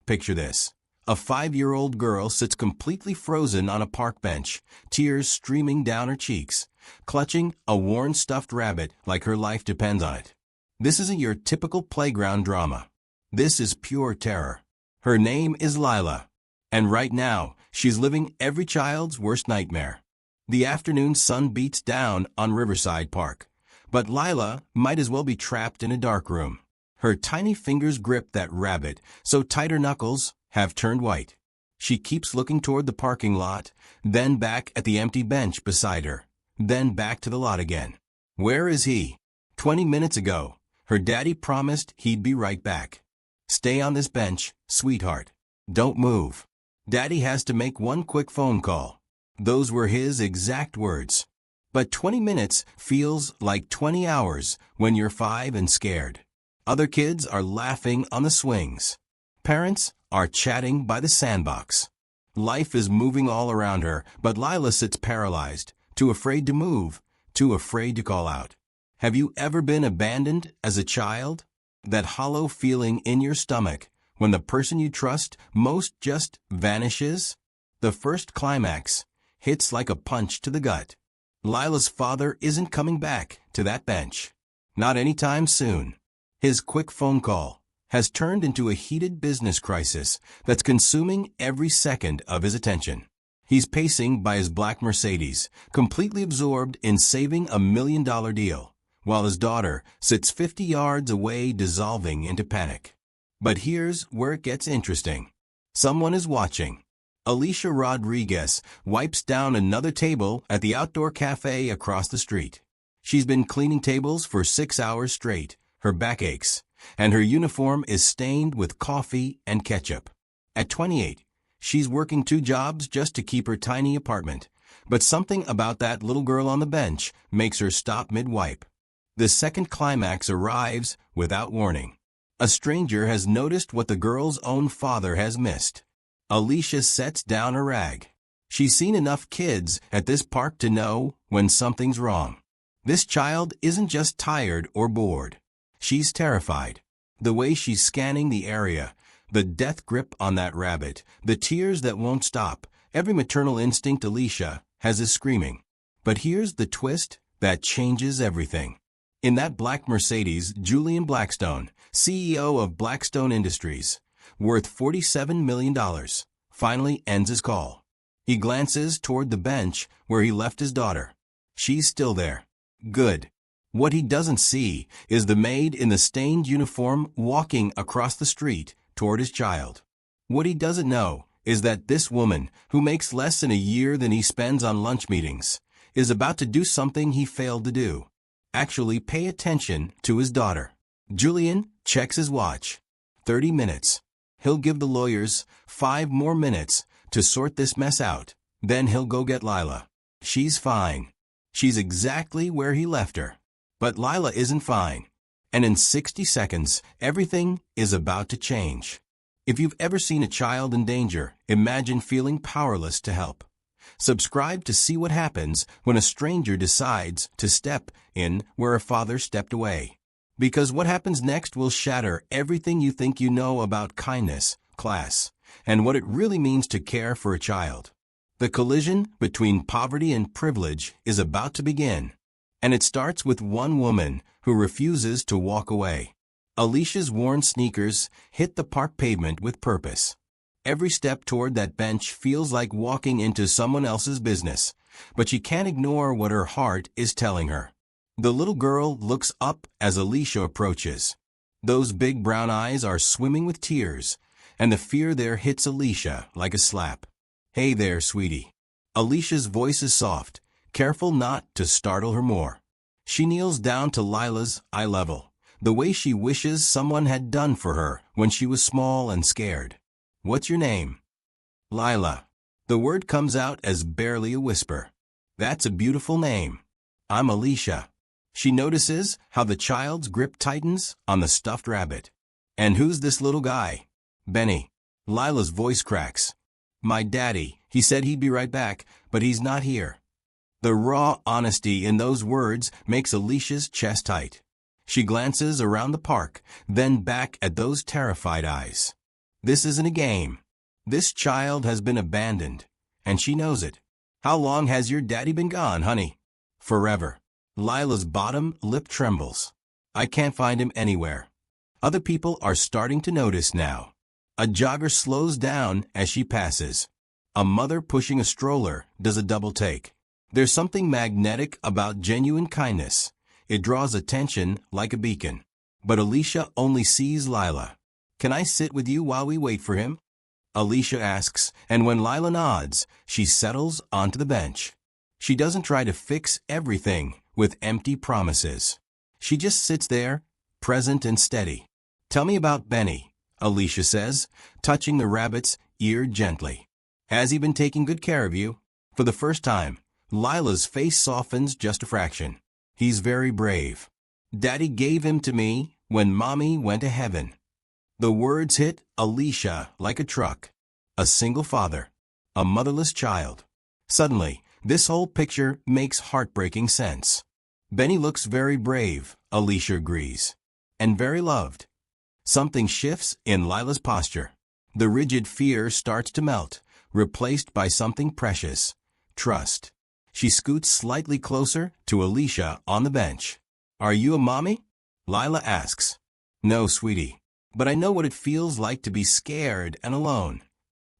Picture this. A 5-year-old girl sits completely frozen on a park bench, tears streaming down her cheeks, clutching a worn stuffed rabbit like her life depends on it. This isn't your typical playground drama. This is pure terror. Her name is Lila. And right now, she's living every child's worst nightmare. The afternoon sun beats down on Riverside Park, but Lila might as well be trapped in a dark room. Her tiny fingers grip that rabbit so tight her knuckles have turned white. She keeps looking toward the parking lot, then back at the empty bench beside her, then back to the lot again. Where is he? 20 minutes ago, her daddy promised he'd be right back. Stay on this bench, sweetheart. Don't move. Daddy has to make one quick phone call. Those were his exact words. But 20 minutes feels like 20 hours when you're 5 and scared. Other kids are laughing on the swings. Parents are chatting by the sandbox. Life is moving all around her, but Lila sits paralyzed, too afraid to move, too afraid to call out. Have you ever been abandoned as a child? That hollow feeling in your stomach when the person you trust most just vanishes? The first climax hits like a punch to the gut. Lila's father isn't coming back to that bench. Not anytime soon. His quick phone call has turned into a heated business crisis that's consuming every second of his attention. He's pacing by his black Mercedes, completely absorbed in saving $1 million deal, while his daughter sits 50 yards away dissolving into panic. But here's where it gets interesting. Someone is watching. Alicia Rodriguez wipes down another table at the outdoor cafe across the street. She's been cleaning tables for 6 hours straight. Her back aches, and her uniform is stained with coffee and ketchup. At 28, she's working 2 jobs just to keep her tiny apartment. But something about that little girl on the bench makes her stop mid-wipe. The second climax arrives without warning. A stranger has noticed what the girl's own father has missed. Alicia sets down a rag. She's seen enough kids at this park to know when something's wrong. This child isn't just tired or bored. She's terrified. The way she's scanning the area, the death grip on that rabbit, the tears that won't stop, every maternal instinct Alicia has is screaming. But here's the twist that changes everything. In that black Mercedes, Julian Blackstone, CEO of Blackstone Industries, worth $47 million, finally ends his call. He glances toward the bench where he left his daughter. She's still there. Good. What he doesn't see is the maid in the stained uniform walking across the street toward his child. What he doesn't know is that this woman, who makes less in a year than he spends on lunch meetings, is about to do something he failed to do. Actually pay attention to his daughter. Julian checks his watch. 30 minutes. He'll give the lawyers 5 more minutes to sort this mess out. Then he'll go get Lila. She's fine. She's exactly where he left her. But Lila isn't fine. And in 60 seconds, everything is about to change. If you've ever seen a child in danger, imagine feeling powerless to help. Subscribe to see what happens when a stranger decides to step in where a father stepped away. Because what happens next will shatter everything you think you know about kindness, class, and what it really means to care for a child. The collision between poverty and privilege is about to begin. And it starts with one woman who refuses to walk away. Alicia's worn sneakers hit the park pavement with purpose. Every step toward that bench feels like walking into someone else's business, but she can't ignore what her heart is telling her. The little girl looks up as Alicia approaches. Those big brown eyes are swimming with tears, and the fear there hits Alicia like a slap. Hey there, sweetie. Alicia's voice is soft, careful not to startle her more. She kneels down to Lila's eye level, the way she wishes someone had done for her when she was small and scared. What's your name? Lila. The word comes out as barely a whisper. That's a beautiful name. I'm Alicia. She notices how the child's grip tightens on the stuffed rabbit. And who's this little guy? Benny. Lila's voice cracks. My daddy. He said he'd be right back, but he's not here. The raw honesty in those words makes Alicia's chest tight. She glances around the park, then back at those terrified eyes. This isn't a game. This child has been abandoned, and she knows it. How long has your daddy been gone, honey? Forever. Lila's bottom lip trembles. I can't find him anywhere. Other people are starting to notice now. A jogger slows down as she passes. A mother pushing a stroller does a double take. There's something magnetic about genuine kindness. It draws attention like a beacon. But Alicia only sees Lila. Can I sit with you while we wait for him? Alicia asks, and when Lila nods, she settles onto the bench. She doesn't try to fix everything with empty promises. She just sits there, present and steady. Tell me about Benny, Alicia says, touching the rabbit's ear gently. Has he been taking good care of you? For the first time, Lila's face softens just a fraction. He's very brave. Daddy gave him to me when Mommy went to heaven. The words hit Alicia like a truck. A single father. A motherless child. Suddenly, this whole picture makes heartbreaking sense. Benny looks very brave, Alicia agrees. And very loved. Something shifts in Lila's posture. The rigid fear starts to melt, replaced by something precious. Trust. She scoots slightly closer to Alicia on the bench. Are you a mommy? Lila asks. No, sweetie. But I know what it feels like to be scared and alone.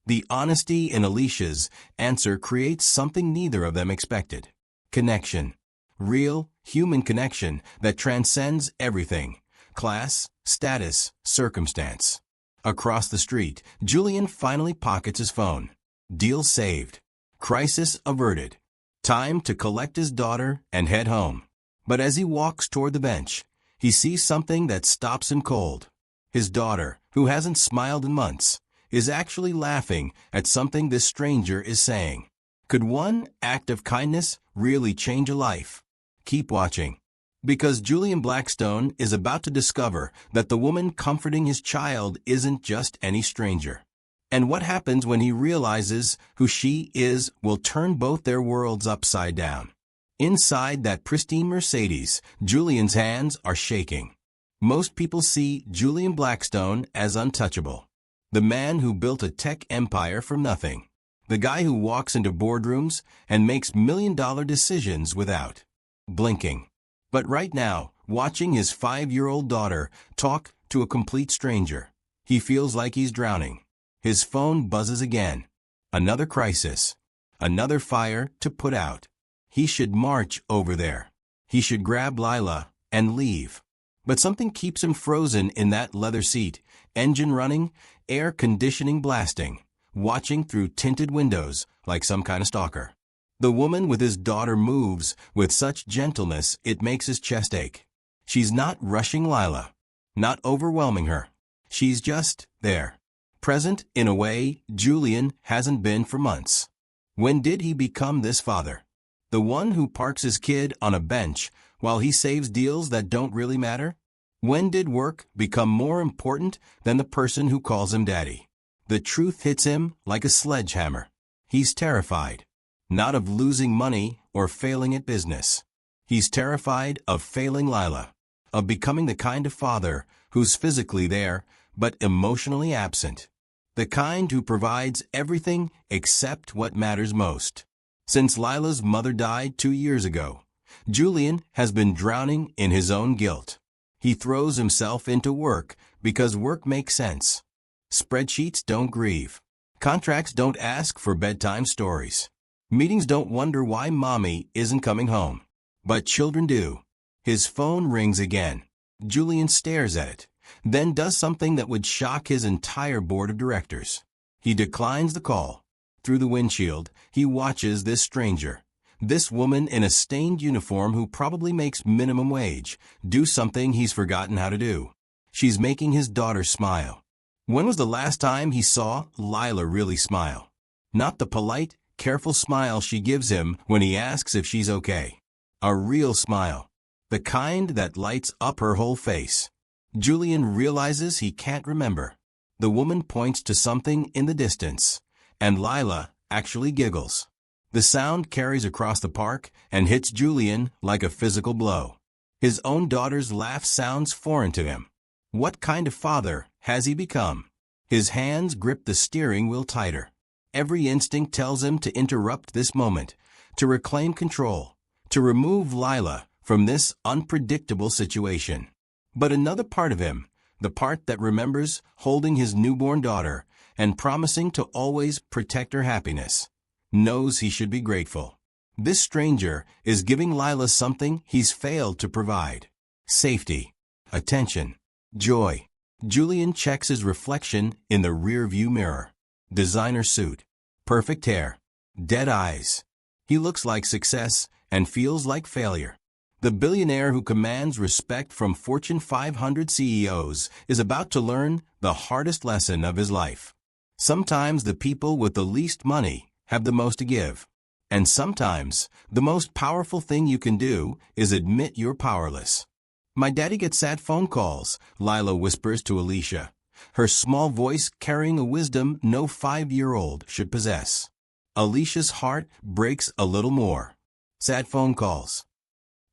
The honesty in Alicia's answer creates something neither of them expected. Connection. Real, human connection that transcends everything. Class, status, circumstance. Across the street, Julian finally pockets his phone. Deal saved. Crisis averted. Time to collect his daughter and head home. But as he walks toward the bench, he sees something that stops him cold. His daughter, who hasn't smiled in months, is actually laughing at something this stranger is saying. Could one act of kindness really change a life? Keep watching. Because Julian Blackstone is about to discover that the woman comforting his child isn't just any stranger. And what happens when he realizes who she is will turn both their worlds upside down. Inside that pristine Mercedes, Julian's hands are shaking. Most people see Julian Blackstone as untouchable. The man who built a tech empire from nothing. The guy who walks into boardrooms and makes million-dollar decisions without blinking. But right now, watching his 5-year-old daughter talk to a complete stranger, he feels like he's drowning. His phone buzzes again. Another crisis. Another fire to put out. He should march over there. He should grab Lila and leave. But something keeps him frozen in that leather seat, engine running, air conditioning blasting, watching through tinted windows like some kind of stalker. The woman with his daughter moves with such gentleness it makes his chest ache. She's not rushing Lila, not overwhelming her. She's just there. Present in a way Julian hasn't been for months. When did he become this father? The one who parks his kid on a bench while he saves deals that don't really matter? When did work become more important than the person who calls him daddy? The truth hits him like a sledgehammer. He's terrified. Not of losing money or failing at business. He's terrified of failing Lila. Of becoming the kind of father who's physically there but emotionally absent. The kind who provides everything except what matters most. Since Lila's mother died 2 years ago, Julian has been drowning in his own guilt. He throws himself into work because work makes sense. Spreadsheets don't grieve. Contracts don't ask for bedtime stories. Meetings don't wonder why mommy isn't coming home. But children do. His phone rings again. Julian stares at it, then does something that would shock his entire board of directors. He declines the call. Through the windshield, he watches this stranger, this woman in a stained uniform who probably makes minimum wage, do something he's forgotten how to do. She's making his daughter smile. When was the last time he saw Lila really smile? Not the polite, careful smile she gives him when he asks if she's okay. A real smile. The kind that lights up her whole face. Julian realizes he can't remember. The woman points to something in the distance, and Lila actually giggles. The sound carries across the park and hits Julian like a physical blow. His own daughter's laugh sounds foreign to him. What kind of father has he become? His hands grip the steering wheel tighter. Every instinct tells him to interrupt this moment, to reclaim control, to remove Lila from this unpredictable situation. But another part of him, the part that remembers holding his newborn daughter and promising to always protect her happiness, knows he should be grateful. This stranger is giving Lila something he's failed to provide: safety, attention, joy. Julian checks his reflection in the rearview mirror. Designer suit, perfect hair, dead eyes. He looks like success and feels like failure. The billionaire who commands respect from Fortune 500 CEOs is about to learn the hardest lesson of his life. Sometimes the people with the least money have the most to give. And sometimes the most powerful thing you can do is admit you're powerless. My daddy gets sad phone calls, Lila whispers to Alicia, her small voice carrying a wisdom no 5-year-old should possess. Alicia's heart breaks a little more. Sad phone calls.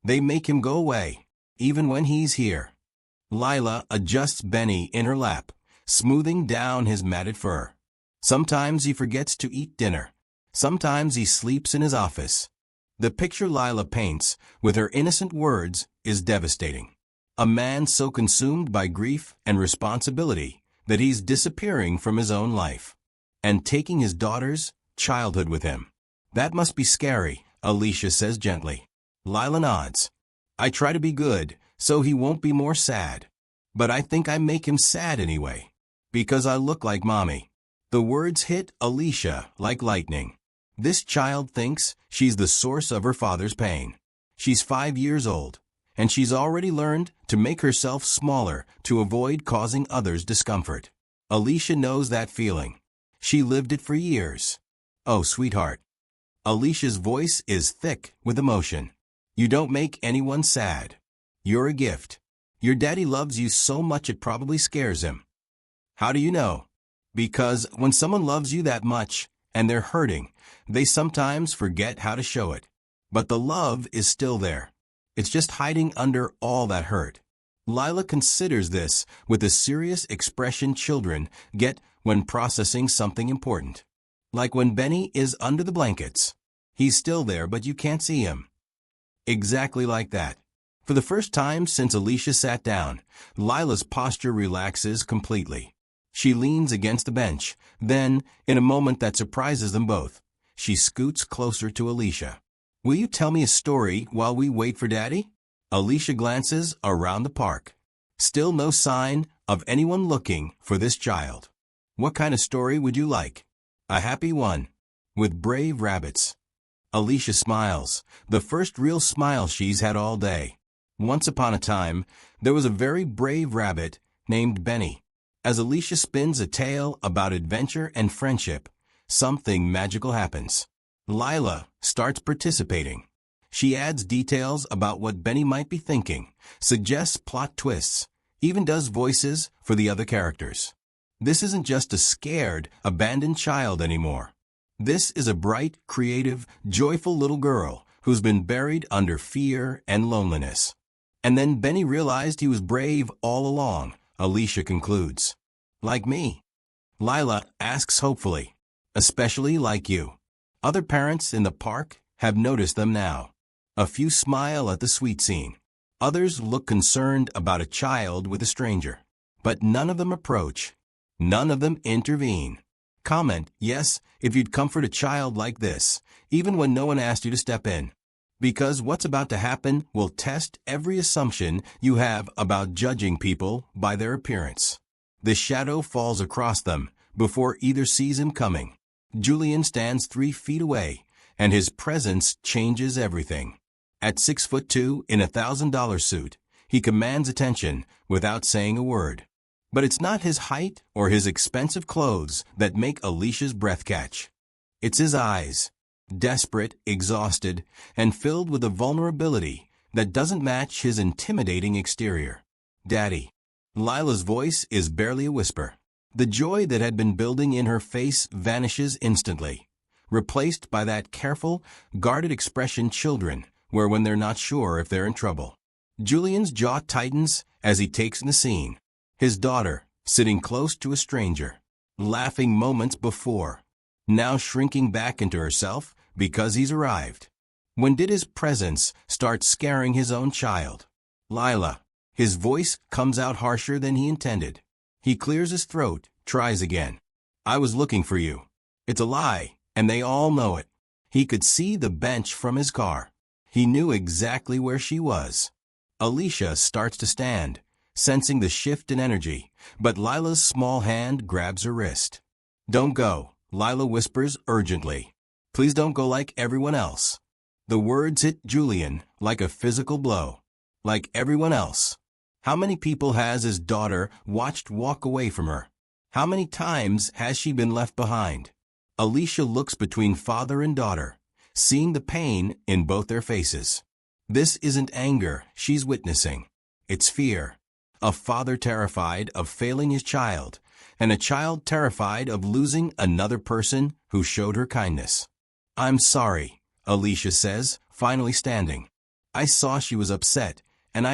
They make him go away, even when he's here. Lila adjusts Benny in her lap, smoothing down his matted fur. Sometimes he forgets to eat dinner. Sometimes he sleeps in his office. The picture Lila paints with her innocent words is devastating. A man so consumed by grief and responsibility that he's disappearing from his own life and taking his daughter's childhood with him. That must be scary, Alicia says gently. Lila nods. I try to be good so he won't be more sad. But I think I make him sad anyway, because I look like mommy. The words hit Alicia like lightning. This child thinks she's the source of her father's pain. She's 5 years old, and she's already learned to make herself smaller to avoid causing others discomfort. Alicia knows that feeling. She lived it for years. Oh, sweetheart. Alicia's voice is thick with emotion. You don't make anyone sad. You're a gift. Your daddy loves you so much it probably scares him. How do you know? Because when someone loves you that much, and they're hurting, they sometimes forget how to show it. But the love is still there. It's just hiding under all that hurt. Lila considers this with the serious expression children get when processing something important. Like when Benny is under the blankets. He's still there, but you can't see him. Exactly like that. For the first time since Alicia sat down, Lila's posture relaxes completely. She leans against the bench. Then, in a moment that surprises them both, she scoots closer to Alicia. Will you tell me a story while we wait for Daddy? Alicia glances around the park. Still no sign of anyone looking for this child. What kind of story would you like? A happy one, with brave rabbits. Alicia smiles, the first real smile she's had all day. Once upon a time, there was a very brave rabbit named Benny. As Alicia spins a tale about adventure and friendship, something magical happens. Lila starts participating. She adds details about what Benny might be thinking, suggests plot twists, even does voices for the other characters. This isn't just a scared, abandoned child anymore. This is a bright, creative, joyful little girl who's been buried under fear and loneliness. And then Benny realized he was brave all along, Alicia concludes. Like me. Lila asks hopefully. Especially like you. Other parents in the park have noticed them now. A few smile at the sweet scene. Others look concerned about a child with a stranger. But none of them approach. None of them intervene. Comment, yes, if you'd comfort a child like this, even when no one asked you to step in. Because what's about to happen will test every assumption you have about judging people by their appearance. The shadow falls across them before either sees him coming. Julian stands 3 feet away, and his presence changes everything. At 6'2" in a $1,000 suit, he commands attention without saying a word. But it's not his height or his expensive clothes that make Alicia's breath catch. It's his eyes, desperate, exhausted, and filled with a vulnerability that doesn't match his intimidating exterior. Daddy. Lila's voice is barely a whisper. The joy that had been building in her face vanishes instantly, replaced by that careful, guarded expression children wear when they're not sure if they're in trouble. Julian's jaw tightens as he takes in the scene. His daughter, sitting close to a stranger. laughing moments before, now shrinking back into herself because he's arrived. When did his presence start scaring his own child? Lila. His voice comes out harsher than he intended. He clears his throat, tries again. I was looking for you. It's a lie, and they all know it. He could see the bench from his car. He knew exactly where she was. Alicia starts to stand, sensing the shift in energy, but Lila's small hand grabs her wrist. Don't go, Lila whispers urgently. Please don't go like everyone else. The words hit Julian like a physical blow. Like everyone else. How many people has his daughter watched walk away from her? How many times has she been left behind? Alicia looks between father and daughter, seeing the pain in both their faces. This isn't anger she's witnessing. It's fear. A father terrified of failing his child, and a child terrified of losing another person who showed her kindness. I'm sorry, Alicia says, finally standing. I saw she was upset, and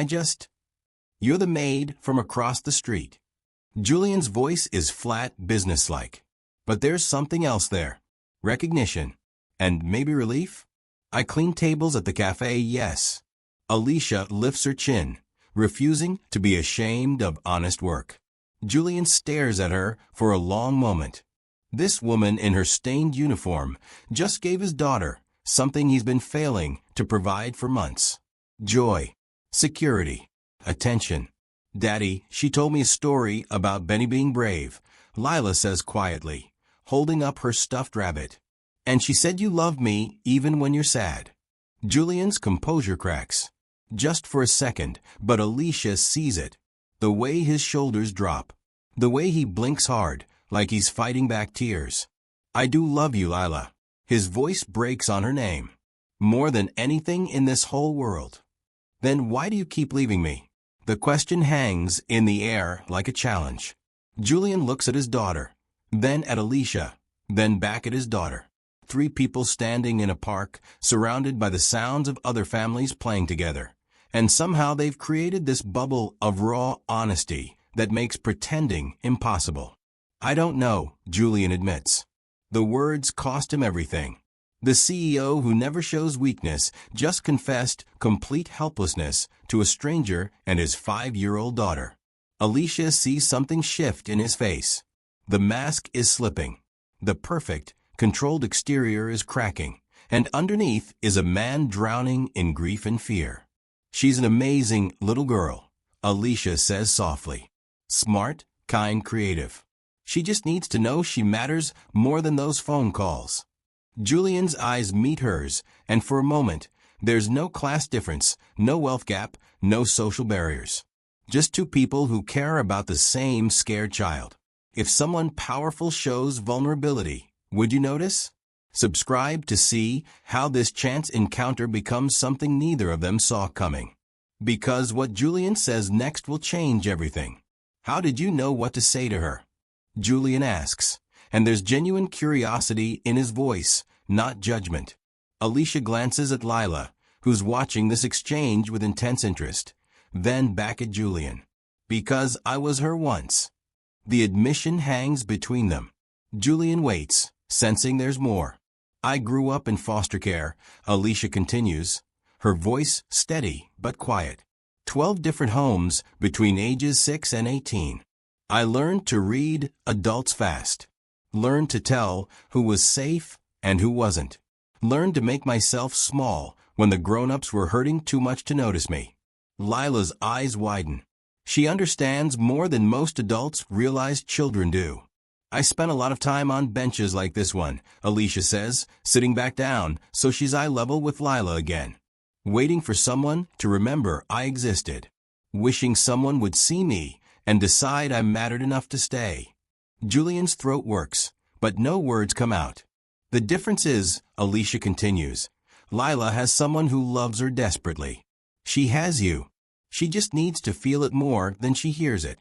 You're the maid from across the street. Julian's voice is flat, businesslike. But there's something else there. Recognition. And maybe relief? I clean tables at the cafe, yes. Alicia lifts her chin, refusing to be ashamed of honest work. Julian stares at her for a long moment. This woman in her stained uniform just gave his daughter something he's been failing to provide for months. Joy. Security. Attention. Daddy, she told me a story about Benny being brave, Lila says quietly, holding up her stuffed rabbit. And she said you love me even when you're sad. Julian's composure cracks. Just for a second, but Alicia sees it. The way his shoulders drop. The way he blinks hard, like he's fighting back tears. I do love you, Lila. His voice breaks on her name. More than anything in this whole world. Then why do you keep leaving me? The question hangs in the air like a challenge. Julian looks at his daughter, then at Alicia, then back at his daughter. 3 people standing in a park, surrounded by the sounds of other families playing together. And somehow they've created this bubble of raw honesty that makes pretending impossible. I don't know, Julian admits. The words cost him everything. The CEO who never shows weakness just confessed complete helplessness to a stranger and his 5-year-old daughter. Alicia sees something shift in his face. The mask is slipping. The perfect, controlled exterior is cracking, and underneath is a man drowning in grief and fear. She's an amazing little girl, Alicia says softly. Smart, kind, creative. She just needs to know she matters more than those phone calls. Julian's eyes meet hers, and for a moment, there's no class difference, no wealth gap, no social barriers. Just 2 people who care about the same scared child. If someone powerful shows vulnerability, would you notice? Subscribe to see how this chance encounter becomes something neither of them saw coming. Because what Julian says next will change everything. How did you know what to say to her? Julian asks, and there's genuine curiosity in his voice, not judgment. Alicia glances at Lila, who's watching this exchange with intense interest, then back at Julian. Because I was her once. The admission hangs between them. Julian waits, sensing there's more. I grew up in foster care, Alicia continues, her voice steady but quiet. 12 different homes between ages 6 and 18. I learned to read adults fast. Learned to tell who was safe and who wasn't. Learned to make myself small when the grown-ups were hurting too much to notice me. Lila's eyes widen. She understands more than most adults realize children do. I spent a lot of time on benches like this one, Alicia says, sitting back down so she's eye level with Lila again. Waiting for someone to remember I existed. Wishing someone would see me and decide I mattered enough to stay. Julian's throat works, but no words come out. The difference is, Alicia continues, Lila has someone who loves her desperately. She has you. She just needs to feel it more than she hears it.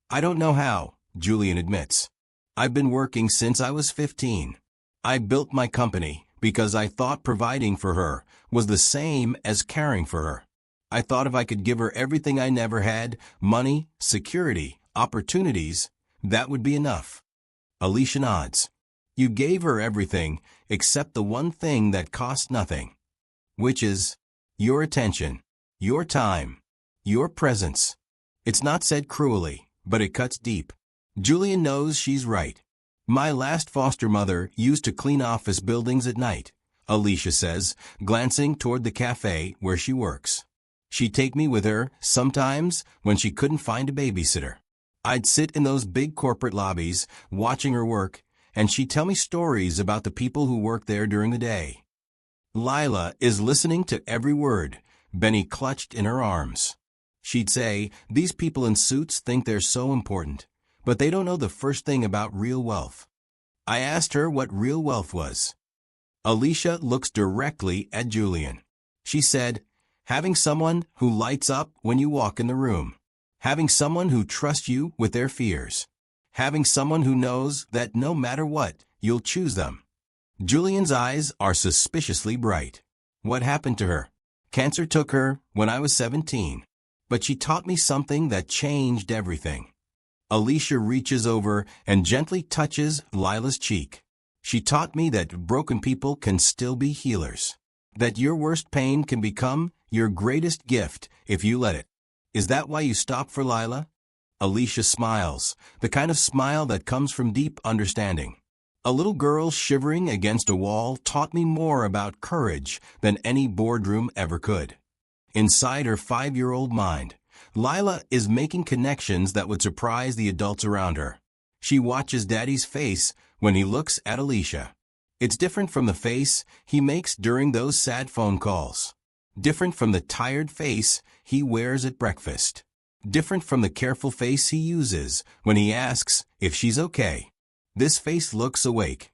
I don't know how, Julian admits. I've been working since I was 15. I built my company because I thought providing for her was the same as caring for her. I thought if I could give her everything I never had, money, security, opportunities, that would be enough. Alicia nods. You gave her everything except the one thing that cost nothing, which is your attention, your time, your presence. It's not said cruelly, but it cuts deep. Julian knows she's right. My last foster mother used to clean office buildings at night, Alicia says, glancing toward the cafe where she works. She'd take me with her, sometimes, when she couldn't find a babysitter. I'd sit in those big corporate lobbies, watching her work, and she'd tell me stories about the people who work there during the day. Lila is listening to every word, Benny clutched in her arms. She'd say, these people in suits think they're so important, but they don't know the first thing about real wealth. I asked her what real wealth was. Alicia looks directly at Julian. She said, having someone who lights up when you walk in the room. Having someone who trusts you with their fears. Having someone who knows that no matter what, you'll choose them. Julian's eyes are suspiciously bright. What happened to her? Cancer took her when I was 17. But she taught me something that changed everything. Alicia reaches over and gently touches Lila's cheek. She taught me that broken people can still be healers. That your worst pain can become your greatest gift if you let it. Is that why you stopped for Lila? Alicia smiles, the kind of smile that comes from deep understanding. A little girl shivering against a wall taught me more about courage than any boardroom ever could. Inside her 5-year-old mind, Lila is making connections that would surprise the adults around her. She watches Daddy's face when he looks at Alicia. It's different from the face he makes during those sad phone calls. Different from the tired face he wears at breakfast. Different from the careful face he uses when he asks if she's okay. This face looks awake.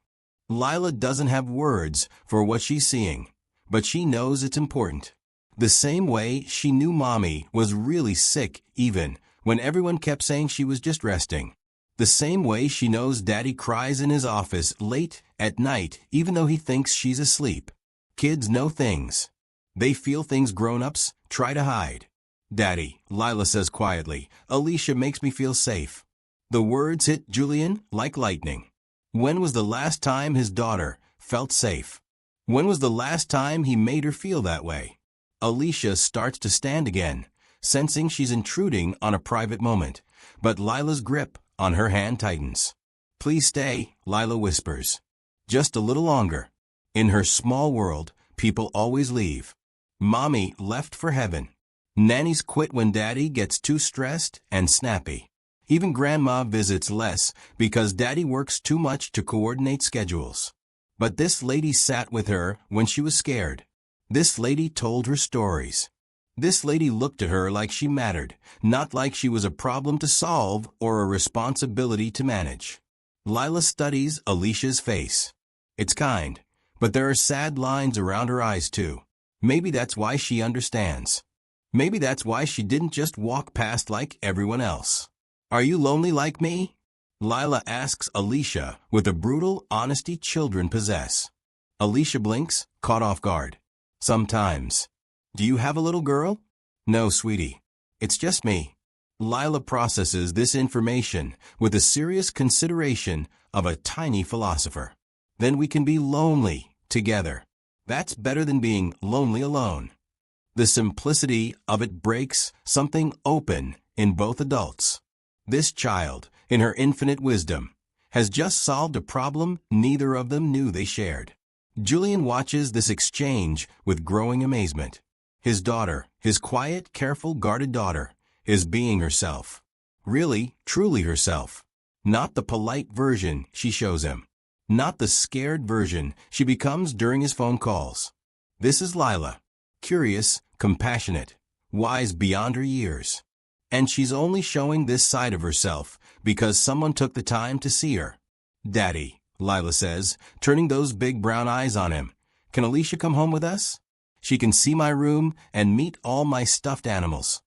Lila doesn't have words for what she's seeing, but she knows it's important. The same way she knew Mommy was really sick even when everyone kept saying she was just resting. The same way she knows Daddy cries in his office late at night even though he thinks she's asleep. Kids know things. They feel things grown-ups try to hide. Daddy, Lila says quietly, Alicia makes me feel safe. The words hit Julian like lightning. When was the last time his daughter felt safe? When was the last time he made her feel that way? Alicia starts to stand again, sensing she's intruding on a private moment, but Lila's grip on her hand tightens. Please stay, Lila whispers. Just a little longer. In her small world, people always leave. Mommy left for heaven. Nannies quit when Daddy gets too stressed and snappy. Even Grandma visits less because Daddy works too much to coordinate schedules. But this lady sat with her when she was scared. This lady told her stories. This lady looked at her like she mattered, not like she was a problem to solve or a responsibility to manage. Lila studies Alicia's face. It's kind, but there are sad lines around her eyes too. Maybe that's why she understands. Maybe that's why she didn't just walk past like everyone else. Are you lonely like me? Lila asks Alicia with the brutal honesty children possess. Alicia blinks, caught off guard. Sometimes. Do you have a little girl? No, sweetie. It's just me. Lila processes this information with the serious consideration of a tiny philosopher. Then we can be lonely together. That's better than being lonely alone. The simplicity of it breaks something open in both adults. This child, in her infinite wisdom, has just solved a problem neither of them knew they shared. Julian watches this exchange with growing amazement. His daughter, his quiet, careful, guarded daughter, is being herself. Really, truly herself. Not the polite version she shows him. Not the scared version she becomes during his phone calls. This is Lila. Curious, compassionate, wise beyond her years. And she's only showing this side of herself because someone took the time to see her. Daddy, Lila says, turning those big brown eyes on him. Can Alicia come home with us? She can see my room and meet all my stuffed animals.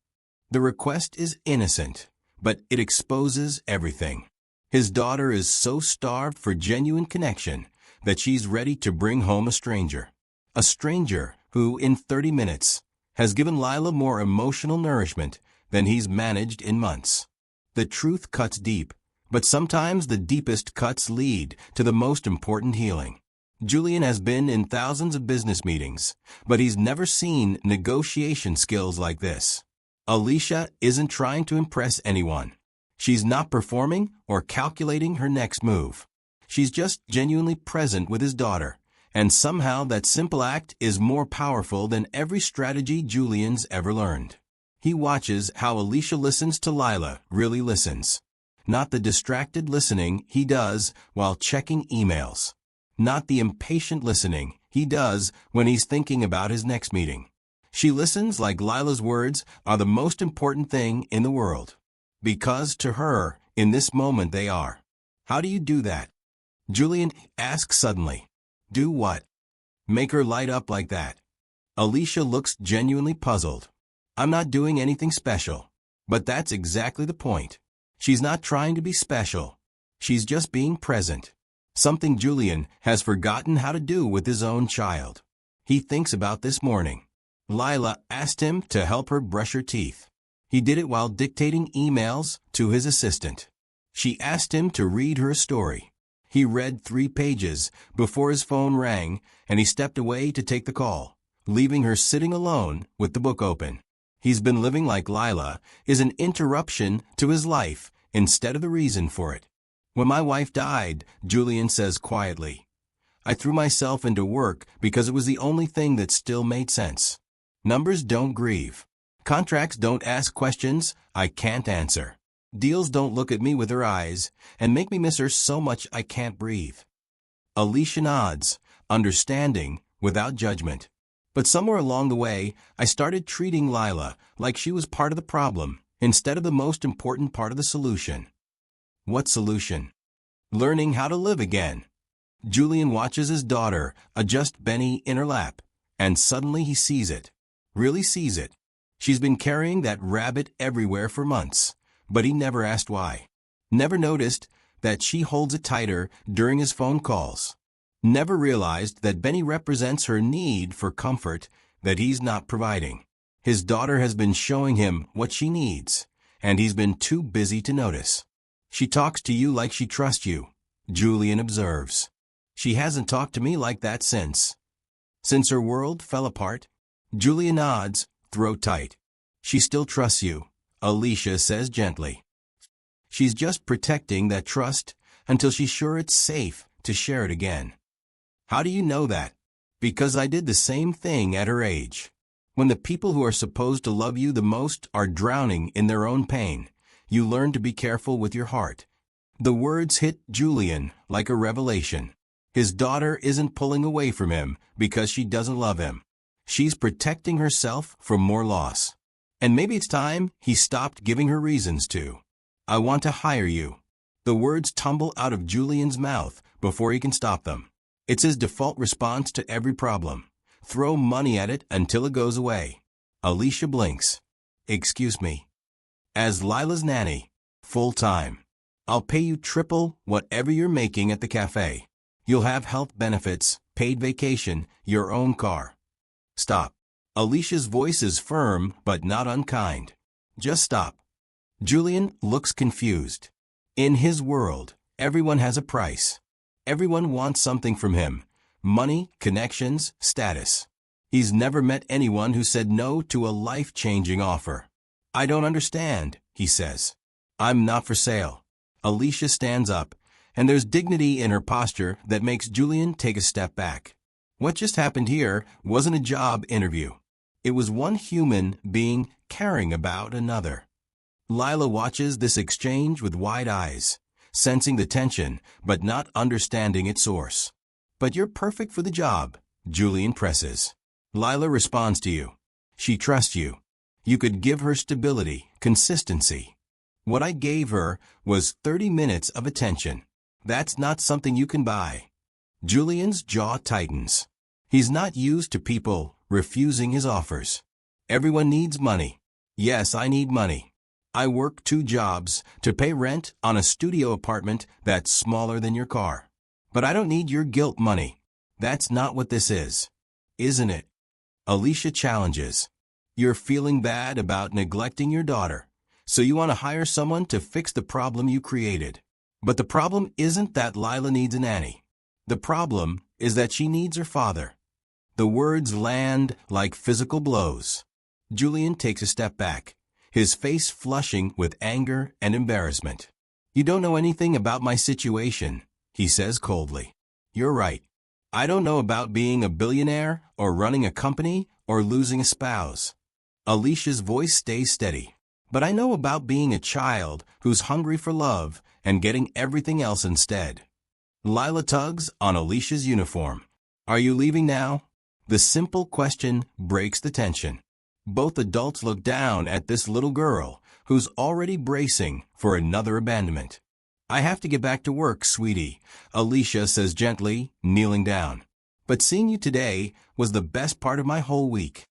The request is innocent, but it exposes everything. His daughter is so starved for genuine connection that she's ready to bring home a stranger. A stranger who, in 30 minutes, has given Lila more emotional nourishment than he's managed in months. The truth cuts deep, But sometimes the deepest cuts lead to the most important healing. Julian has been in thousands of business meetings, but he's never seen negotiation skills like this. Alicia isn't trying to impress anyone. She's not performing or calculating her next move. She's just genuinely present with his daughter, and somehow that simple act is more powerful than every strategy Julian's ever learned. He watches how Alicia listens to Lila, really listens. Not the distracted listening he does while checking emails. Not the impatient listening he does when he's thinking about his next meeting. She listens like Lila's words are the most important thing in the world. Because to her, in this moment they are. How do you do that? Julian asks suddenly. Do what? Make her light up like that. Alicia looks genuinely puzzled. I'm not doing anything special. But that's exactly the point. She's not trying to be special. She's just being present. Something Julian has forgotten how to do with his own child. He thinks about this morning. Lila asked him to help her brush her teeth. He did it while dictating emails to his assistant. She asked him to read her a story. He read 3 pages before his phone rang, and he stepped away to take the call, leaving her sitting alone with the book open. He's been living like Lila is an interruption to his life instead of the reason for it. When my wife died, Julian says quietly, I threw myself into work because it was the only thing that still made sense. Numbers don't grieve. Contracts don't ask questions I can't answer. Deals don't look at me with her eyes and make me miss her so much I can't breathe. Alicia nods, understanding without judgment. But somewhere along the way, I started treating Lila like she was part of the problem instead of the most important part of the solution. What solution? Learning how to live again. Julian watches his daughter adjust Benny in her lap, and suddenly he sees it. Really sees it. She's been carrying that rabbit everywhere for months, but he never asked why. Never noticed that she holds it tighter during his phone calls. Never realized that Benny represents her need for comfort that he's not providing. His daughter has been showing him what she needs, and he's been too busy to notice. She talks to you like she trusts you, Julian observes. She hasn't talked to me like that since her world fell apart. Julian nods, throat tight. She still trusts you, Alicia says gently. She's just protecting that trust until she's sure it's safe to share it again. How do you know that? Because I did the same thing at her age. When the people who are supposed to love you the most are drowning in their own pain, you learn to be careful with your heart. The words hit Julian like a revelation. His daughter isn't pulling away from him because she doesn't love him. She's protecting herself from more loss. And maybe it's time he stopped giving her reasons to. I want to hire you. The words tumble out of Julian's mouth before he can stop them. It's his default response to every problem. Throw money at it until it goes away. Alicia blinks. Excuse me. As Lila's nanny, full time. I'll pay you triple whatever you're making at the cafe. You'll have health benefits, paid vacation, your own car. Stop. Alicia's voice is firm but not unkind. Just stop. Julian looks confused. In his world, everyone has a price. Everyone wants something from him. Money, connections, status. He's never met anyone who said no to a life-changing offer. I don't understand, he says. I'm not for sale. Alicia stands up, and there's dignity in her posture that makes Julian take a step back. What just happened here wasn't a job interview. It was one human being caring about another. Lila watches this exchange with wide eyes, sensing the tension but not understanding its source. But you're perfect for the job, Julian presses. Lila responds to you. She trusts you. You could give her stability, consistency. What I gave her was 30 minutes of attention. That's not something you can buy. Julian's jaw tightens. He's not used to people refusing his offers. Everyone needs money. Yes, I need money. I work 2 jobs to pay rent on a studio apartment that's smaller than your car. But I don't need your guilt money. That's not what this is. Isn't it? Alicia challenges. You're feeling bad about neglecting your daughter, so you want to hire someone to fix the problem you created. But the problem isn't that Lila needs a nanny. The problem is that she needs her father. The words land like physical blows. Julian takes a step back, his face flushing with anger and embarrassment. "You don't know anything about my situation," he says coldly. "You're right. I don't know about being a billionaire or running a company or losing a spouse." Alicia's voice stays steady. "But I know about being a child who's hungry for love and getting everything else instead." Lila tugs on Alicia's uniform. "Are you leaving now?" The simple question breaks the tension. Both adults look down at this little girl who's already bracing for another abandonment. "I have to get back to work, sweetie," Alicia says gently, kneeling down. "But seeing you today was the best part of my whole week."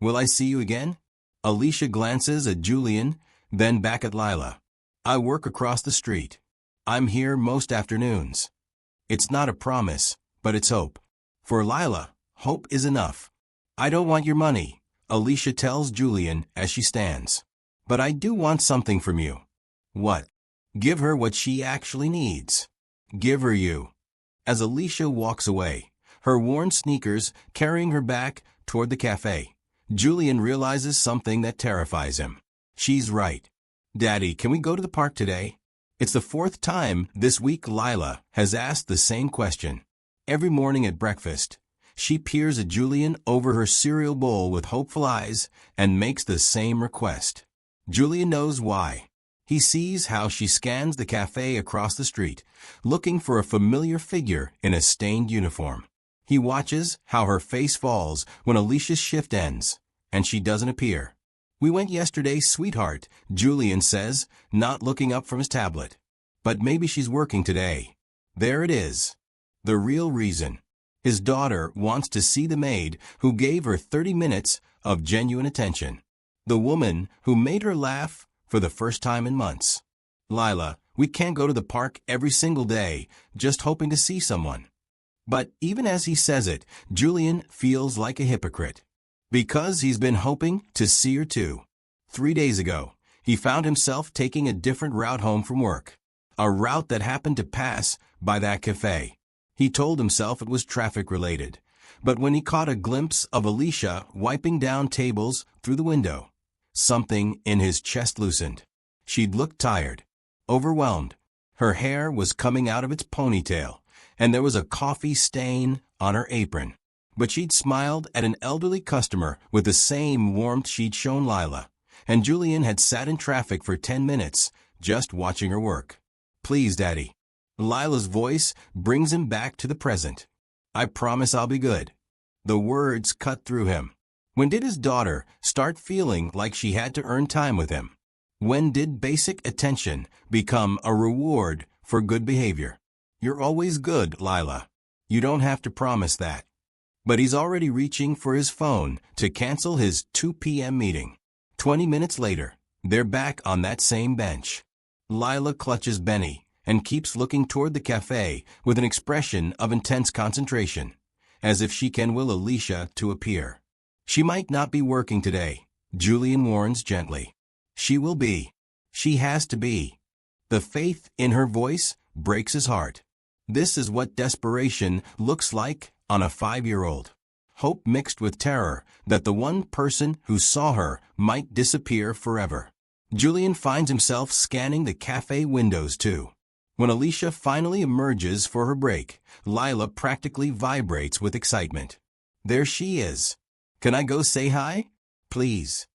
"Will I see you again?" Alicia glances at Julian, then back at Lila. "I work across the street. I'm here most afternoons." It's not a promise, but it's hope. For Lila, hope is enough. "I don't want your money," Alicia tells Julian as she stands. "But I do want something from you." "What?" "Give her what she actually needs. Give her you." As Alicia walks away, her worn sneakers carrying her back toward the cafe, Julian realizes something that terrifies him. She's right. "Daddy, can we go to the park today?" It's the fourth time this week Lila has asked the same question. Every morning at breakfast, she peers at Julian over her cereal bowl with hopeful eyes and makes the same request. Julian knows why. He sees how she scans the cafe across the street, looking for a familiar figure in a stained uniform. He watches how her face falls when Alicia's shift ends, and she doesn't appear. "We went yesterday, sweetheart," Julian says, not looking up from his tablet. But maybe she's working today. There it is. The real reason. His daughter wants to see the maid who gave her 30 minutes of genuine attention. The woman who made her laugh for the first time in months. "Lila, we can't go to the park every single day just hoping to see someone." But even as he says it, Julian feels like a hypocrite. Because he's been hoping to see her too. 3 days ago, he found himself taking a different route home from work. A route that happened to pass by that cafe. He told himself it was traffic-related. But when he caught a glimpse of Alicia wiping down tables through the window, something in his chest loosened. She'd looked tired, overwhelmed. Her hair was coming out of its ponytail, and there was a coffee stain on her apron. But she'd smiled at an elderly customer with the same warmth she'd shown Lila, and Julian had sat in traffic for 10 minutes just watching her work. "Please, Daddy." Lila's voice brings him back to the present. "I promise I'll be good." The words cut through him. When did his daughter start feeling like she had to earn time with him? When did basic attention become a reward for good behavior? "You're always good, Lila. You don't have to promise that." But he's already reaching for his phone to cancel his 2 p.m. meeting. 20 minutes later, they're back on that same bench. Lila clutches Benny and keeps looking toward the cafe with an expression of intense concentration, as if she can will Alicia to appear. "She might not be working today," Julian warns gently. "She will be. She has to be." The faith in her voice breaks his heart. This is what desperation looks like on a 5-year-old. Hope mixed with terror that the one person who saw her might disappear forever. Julian finds himself scanning the cafe windows too. When Alicia finally emerges for her break, Lila practically vibrates with excitement. There she is. "Can I go say hi? Please."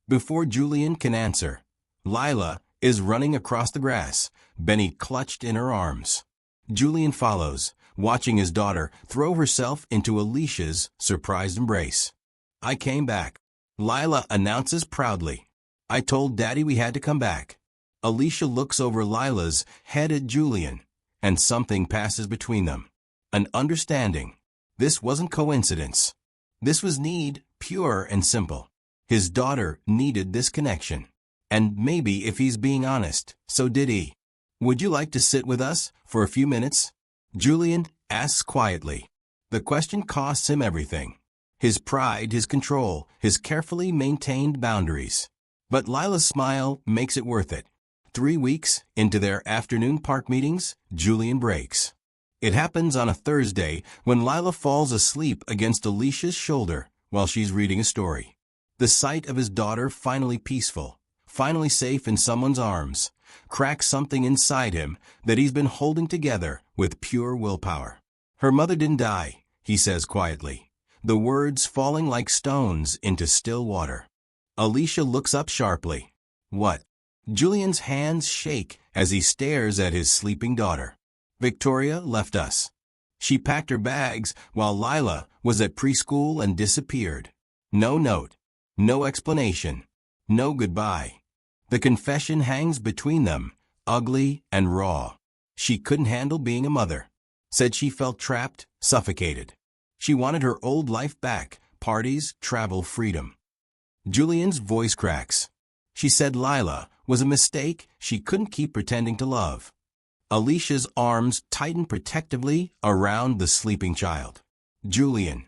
Before Julian can answer, Lila is running across the grass, Benny clutched in her arms. Julian follows, watching his daughter throw herself into Alicia's surprised embrace. "I came back," Lila announces proudly. "I told Daddy we had to come back." Alicia looks over Lila's head at Julian, and something passes between them. An understanding. This wasn't coincidence. This was need, pure and simple. His daughter needed this connection. And maybe, if he's being honest, so did he. "Would you like to sit with us for a few minutes?" Julian asks quietly. The question costs him everything. His pride, his control, his carefully maintained boundaries. But Lila's smile makes it worth it. 3 weeks into their afternoon park meetings, Julian breaks. It happens on a Thursday when Lila falls asleep against Alicia's shoulder while she's reading a story. The sight of his daughter finally peaceful, finally safe in someone's arms, cracks something inside him that he's been holding together with pure willpower. Her mother didn't die, he says quietly, the words falling like stones into still water. Alicia looks up sharply. What? Julian's hands shake as he stares at his sleeping daughter. Victoria left us. She packed her bags while Lila was at preschool and disappeared. No note, no explanation, no goodbye. The confession hangs between them, ugly and raw. She couldn't handle being a mother. Said she felt trapped, suffocated. She wanted her old life back, parties, travel, freedom. Julian's voice cracks. She said Lila was a mistake she couldn't keep pretending to love. Alicia's arms tightened protectively around the sleeping child. Julian,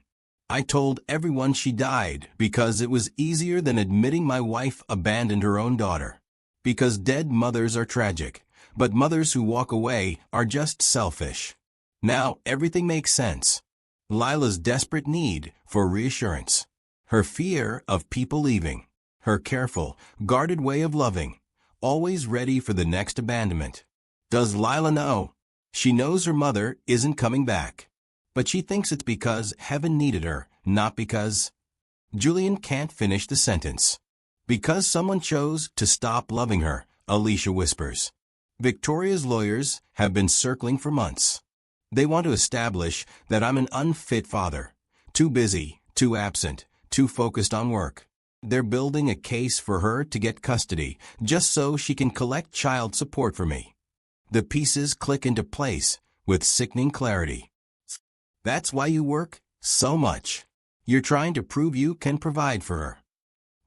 I told everyone she died because it was easier than admitting my wife abandoned her own daughter. Because dead mothers are tragic, but mothers who walk away are just selfish. Now everything makes sense. Lila's desperate need for reassurance. Her fear of people leaving. Her careful, guarded way of loving. Always ready for the next abandonment. Does Lila know? She knows her mother isn't coming back. But she thinks it's because heaven needed her, not because... Julian can't finish the sentence. Because someone chose to stop loving her, Alicia whispers. Victoria's lawyers have been circling for months. They want to establish that I'm an unfit father. Too busy, too absent, too focused on work. They're building a case for her to get custody, just so she can collect child support for me. The pieces click into place with sickening clarity. That's why you work so much. You're trying to prove you can provide for her.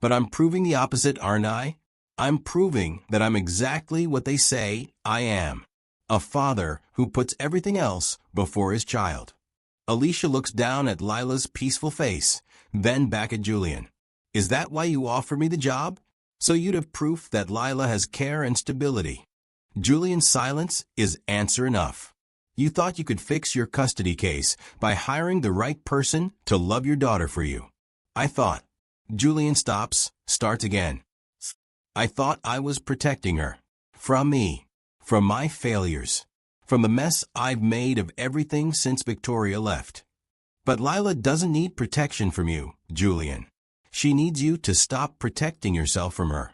But I'm proving the opposite, aren't I? I'm proving that I'm exactly what they say I am. A father who puts everything else before his child. Alicia looks down at Lila's peaceful face, then back at Julian. Is that why you offer me the job? So you'd have proof that Lila has care and stability. Julian's silence is answer enough. You thought you could fix your custody case by hiring the right person to love your daughter for you. I thought. Julian stops, starts again. I thought I was protecting her. From me. From my failures. From the mess I've made of everything since Victoria left. But Lila doesn't need protection from you, Julian. She needs you to stop protecting yourself from her.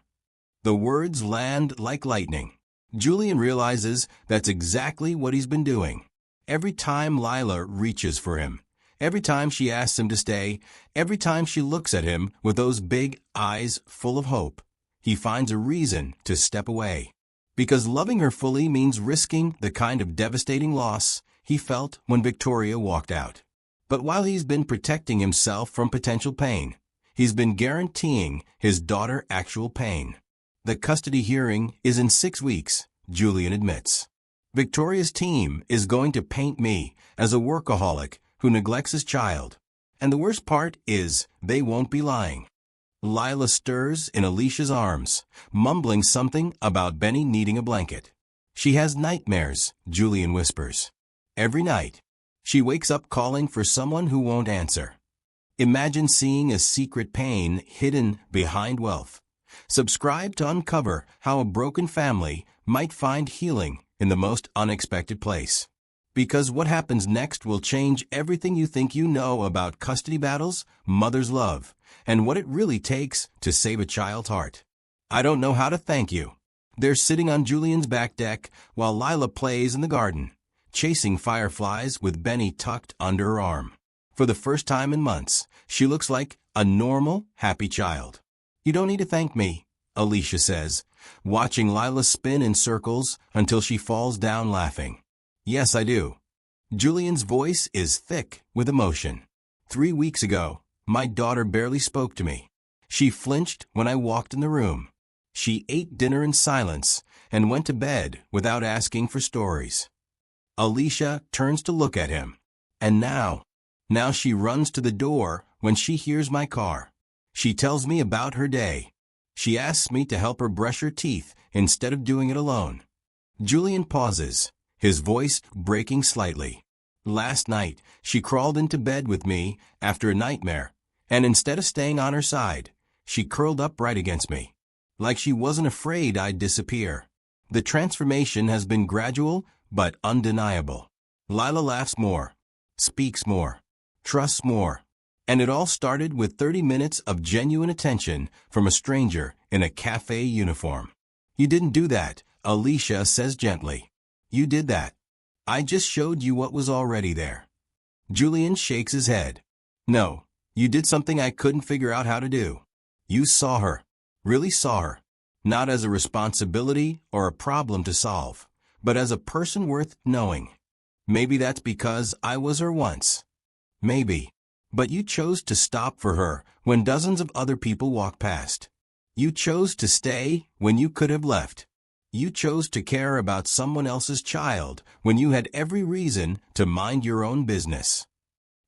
The words land like lightning. Julian realizes that's exactly what he's been doing. Every time Lila reaches for him, every time she asks him to stay, every time she looks at him with those big eyes full of hope, he finds a reason to step away. Because loving her fully means risking the kind of devastating loss he felt when Victoria walked out. But while he's been protecting himself from potential pain, he's been guaranteeing his daughter actual pain. The custody hearing is in 6 weeks, Julian admits. Victoria's team is going to paint me as a workaholic who neglects his child. And the worst part is they won't be lying. Lila stirs in Alicia's arms, mumbling something about Benny needing a blanket. She has nightmares, Julian whispers. Every night. She wakes up calling for someone who won't answer. Imagine seeing a secret pain hidden behind wealth. Subscribe to uncover how a broken family might find healing in the most unexpected place. Because what happens next will change everything you think you know about custody battles, mother's love, and what it really takes to save a child's heart. I don't know how to thank you. They're sitting on Julian's back deck while Lila plays in the garden, chasing fireflies with Benny tucked under her arm. For the first time in months, she looks like a normal, happy child. You don't need to thank me, Alicia says, watching Lila spin in circles until she falls down laughing. Yes, I do. Julian's voice is thick with emotion. 3 weeks ago, my daughter barely spoke to me. She flinched when I walked in the room. She ate dinner in silence and went to bed without asking for stories. Alicia turns to look at him. And now she runs to the door when she hears my car. She tells me about her day. She asks me to help her brush her teeth instead of doing it alone. Julian pauses, his voice breaking slightly. Last night, she crawled into bed with me after a nightmare, and instead of staying on her side, she curled up right against me, like she wasn't afraid I'd disappear. The transformation has been gradual but undeniable. Lila laughs more, speaks more, trusts more. And it all started with 30 minutes of genuine attention from a stranger in a cafe uniform. You didn't do that, Alicia says gently. You did that. I just showed you what was already there. Julian shakes his head. No, you did something I couldn't figure out how to do. You saw her. Really saw her. Not as a responsibility or a problem to solve, but as a person worth knowing. Maybe that's because I was her once. Maybe. But you chose to stop for her when dozens of other people walked past. You chose to stay when you could have left. You chose to care about someone else's child when you had every reason to mind your own business.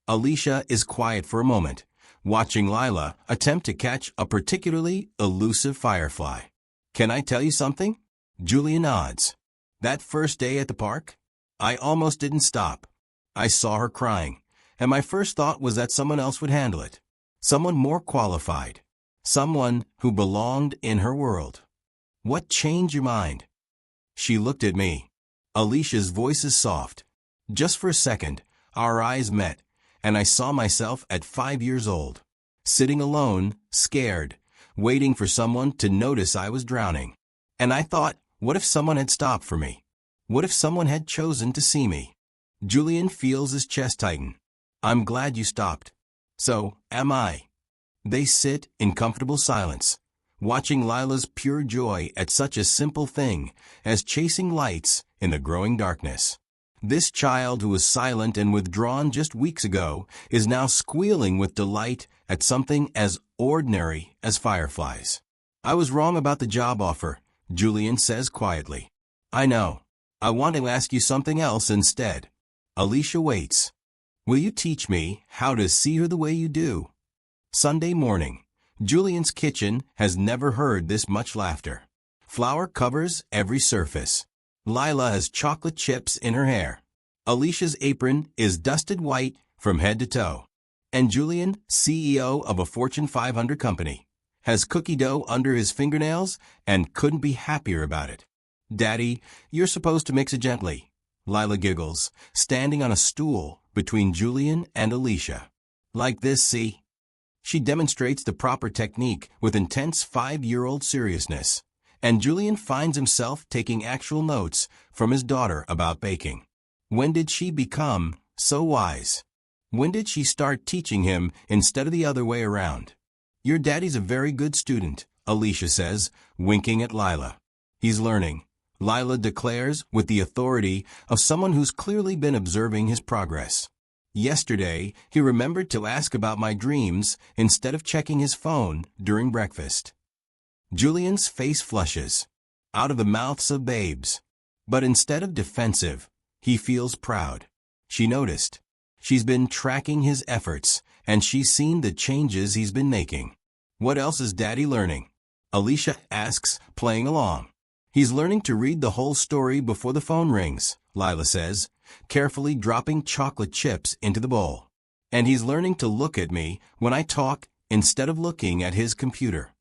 Alicia is quiet for a moment, watching Lila attempt to catch a particularly elusive firefly. Can I tell you something? Julia nods. That first day at the park, I almost didn't stop. I saw her crying, and my first thought was that someone else would handle it. Someone more qualified. Someone who belonged in her world. What changed your mind? She looked at me. Alicia's voice is soft. Just for a second, our eyes met, and I saw myself at 5 years old, sitting alone, scared, waiting for someone to notice I was drowning. And I thought, what if someone had stopped for me? What if someone had chosen to see me? Julian feels his chest tighten. I'm glad you stopped. So, am I. They sit in comfortable silence, watching Lila's pure joy at such a simple thing as chasing lights in the growing darkness. This child who was silent and withdrawn just weeks ago is now squealing with delight at something as ordinary as fireflies. I was wrong about the job offer, Julian says quietly. I know. I want to ask you something else instead. Alicia waits. Will you teach me how to see her the way you do? Sunday morning. Julian's kitchen has never heard this much laughter. Flour covers every surface. Lila has chocolate chips in her hair. Alicia's apron is dusted white from head to toe. And Julian, CEO of a Fortune 500 company, has cookie dough under his fingernails and couldn't be happier about it. Daddy, you're supposed to mix it gently. Lila giggles, standing on a stool between Julian and Alicia. Like this, see? She demonstrates the proper technique with intense 5-year-old seriousness, and Julian finds himself taking actual notes from his daughter about baking. When did she become so wise? When did she start teaching him instead of the other way around? Your daddy's a very good student, Alicia says, winking at Lila. He's learning, Lila declares with the authority of someone who's clearly been observing his progress. Yesterday, he remembered to ask about my dreams instead of checking his phone during breakfast. Julian's face flushes, out of the mouths of babes. But instead of defensive, he feels proud. She noticed. She's been tracking his efforts, and she's seen the changes he's been making. What else is Daddy learning? Alicia asks, playing along. He's learning to read the whole story before the phone rings, Lila says, carefully dropping chocolate chips into the bowl. And he's learning to look at me when I talk instead of looking at his computer.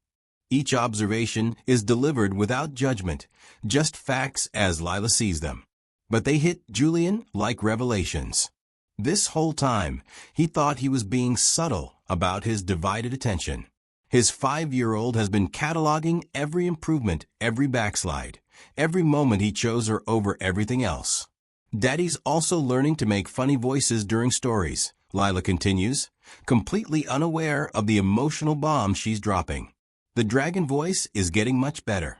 Each observation is delivered without judgment, just facts as Lila sees them. But they hit Julian like revelations. This whole time, he thought he was being subtle about his divided attention. His 5-year-old has been cataloging every improvement, every backslide, every moment he chose her over everything else. Daddy's also learning to make funny voices during stories, Lila continues, completely unaware of the emotional bomb she's dropping. The dragon voice is getting much better.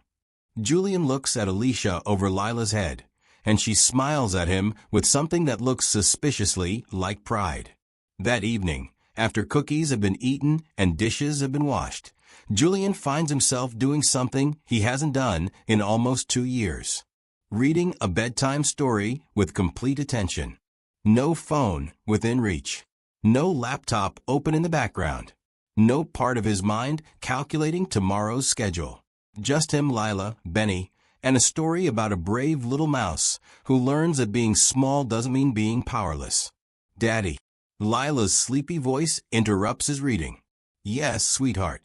Julian looks at Alicia over Lila's head, and she smiles at him with something that looks suspiciously like pride. That evening, after cookies have been eaten and dishes have been washed, Julian finds himself doing something he hasn't done in almost 2 years. Reading a bedtime story with complete attention. No phone within reach. No laptop open in the background. No part of his mind calculating tomorrow's schedule. Just him, Lila, Benny, and a story about a brave little mouse who learns that being small doesn't mean being powerless. Daddy. Lila's sleepy voice interrupts his reading. Yes, sweetheart.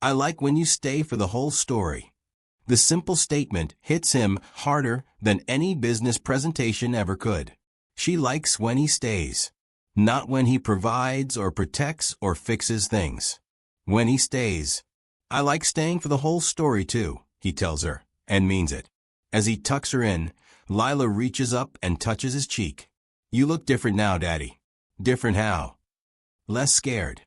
I like when you stay for the whole story. The simple statement hits him harder than any business presentation ever could. She likes when he stays. Not when he provides or protects or fixes things. When he stays. I like staying for the whole story too, he tells her, and means it. As he tucks her in, Lila reaches up and touches his cheek. You look different now, Daddy. Different how? Less scared.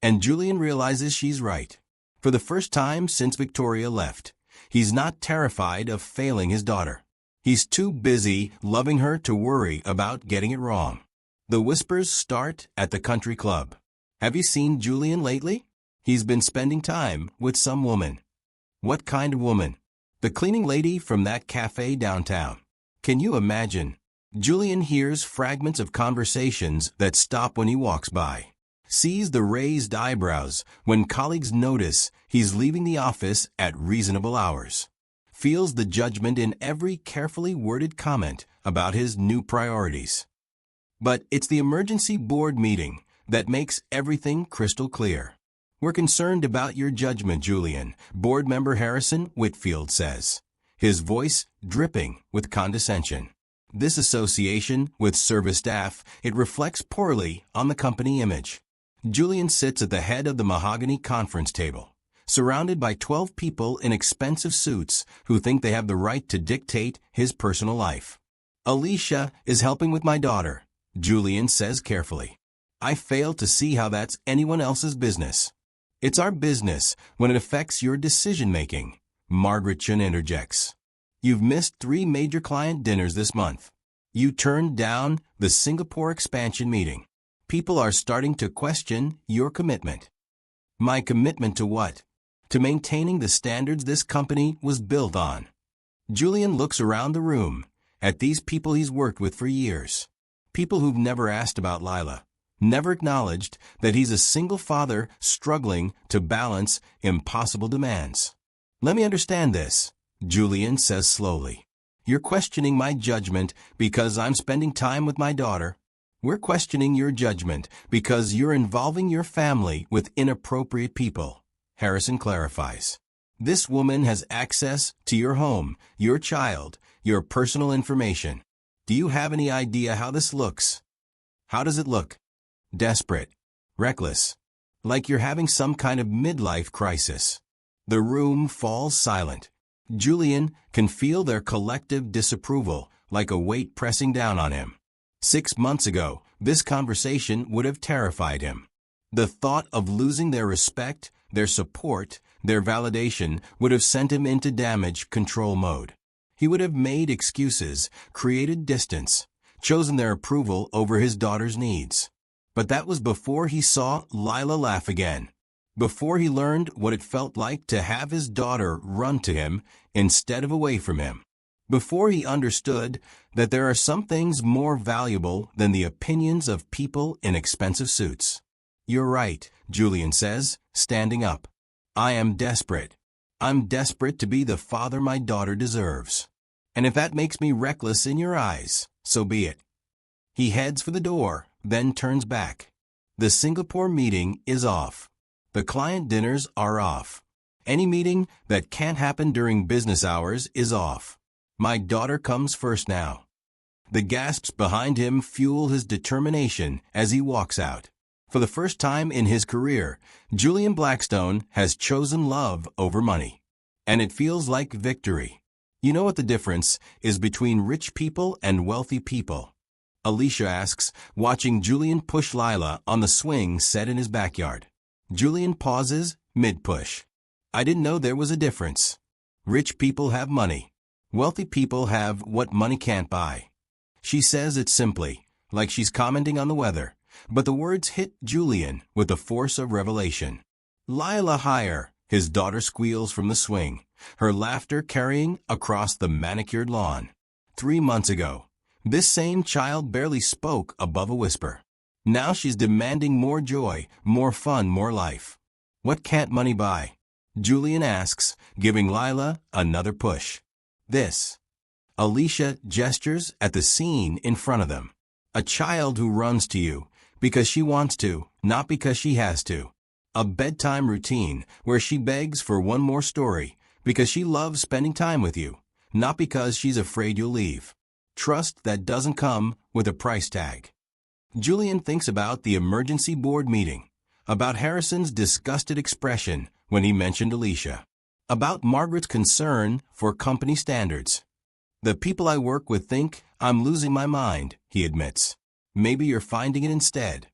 And Julian realizes she's right. For the first time since Victoria left, he's not terrified of failing his daughter. He's too busy loving her to worry about getting it wrong. The whispers start at the country club. Have you seen Julian lately? He's been spending time with some woman. What kind of woman? The cleaning lady from that cafe downtown. Can you imagine? Julian hears fragments of conversations that stop when he walks by. Sees the raised eyebrows when colleagues notice he's leaving the office at reasonable hours. Feels the judgment in every carefully worded comment about his new priorities. But it's the emergency board meeting that makes everything crystal clear. We're concerned about your judgment, Julian, board member Harrison Whitfield says, his voice dripping with condescension. This association with service staff, it reflects poorly on the company image. Julian sits at the head of the mahogany conference table, surrounded by 12 people in expensive suits who think they have the right to dictate his personal life. Alicia is helping with my daughter, Julian says carefully. I fail to see how that's anyone else's business. It's our business when it affects your decision-making, Margaret Chun interjects. You've missed 3 major client dinners this month. You turned down the Singapore expansion meeting. People are starting to question your commitment. My commitment to what? To maintaining the standards this company was built on. Julian looks around the room at these people he's worked with for years. People who've never asked about Lila. Never acknowledged that he's a single father struggling to balance impossible demands. Let me understand this, Julian says slowly. You're questioning my judgment because I'm spending time with my daughter. We're questioning your judgment because you're involving your family with inappropriate people, Harrison clarifies. This woman has access to your home, your child, your personal information. Do you have any idea how this looks? How does it look? Desperate. Reckless. Like you're having some kind of midlife crisis. The room falls silent. Julian can feel their collective disapproval, like a weight pressing down on him. 6 months ago, this conversation would have terrified him. The thought of losing their respect, their support, their validation would have sent him into damage control mode. He would have made excuses, created distance, chosen their approval over his daughter's needs. But that was before he saw Lila laugh again. Before he learned what it felt like to have his daughter run to him instead of away from him. Before he understood that there are some things more valuable than the opinions of people in expensive suits. You're right, Julian says, standing up. I am desperate. I'm desperate to be the father my daughter deserves. And if that makes me reckless in your eyes, so be it. He heads for the door, then turns back. The Singapore meeting is off. The client dinners are off. Any meeting that can't happen during business hours is off. My daughter comes first now. The gasps behind him fuel his determination as he walks out. For the first time in his career, Julian Blackstone has chosen love over money. And it feels like victory. You know what the difference is between rich people and wealthy people? Alicia asks, watching Julian push Lila on the swing set in his backyard. Julian pauses, mid-push. I didn't know there was a difference. Rich people have money. Wealthy people have what money can't buy. She says it simply, like she's commenting on the weather, but the words hit Julian with the force of revelation. Lila higher, his daughter squeals from the swing, her laughter carrying across the manicured lawn. 3 months ago, this same child barely spoke above a whisper. Now she's demanding more joy, more fun, more life. What can't money buy? Julian asks, giving Lila another push. This. Alicia gestures at the scene in front of them. A child who runs to you because she wants to, not because she has to. A bedtime routine where she begs for one more story because she loves spending time with you, not because she's afraid you'll leave. Trust that doesn't come with a price tag. Julian thinks about the emergency board meeting, about Harrison's disgusted expression when he mentioned Alicia, about Margaret's concern for company standards. The people I work with think I'm losing my mind, he admits. Maybe you're finding it instead.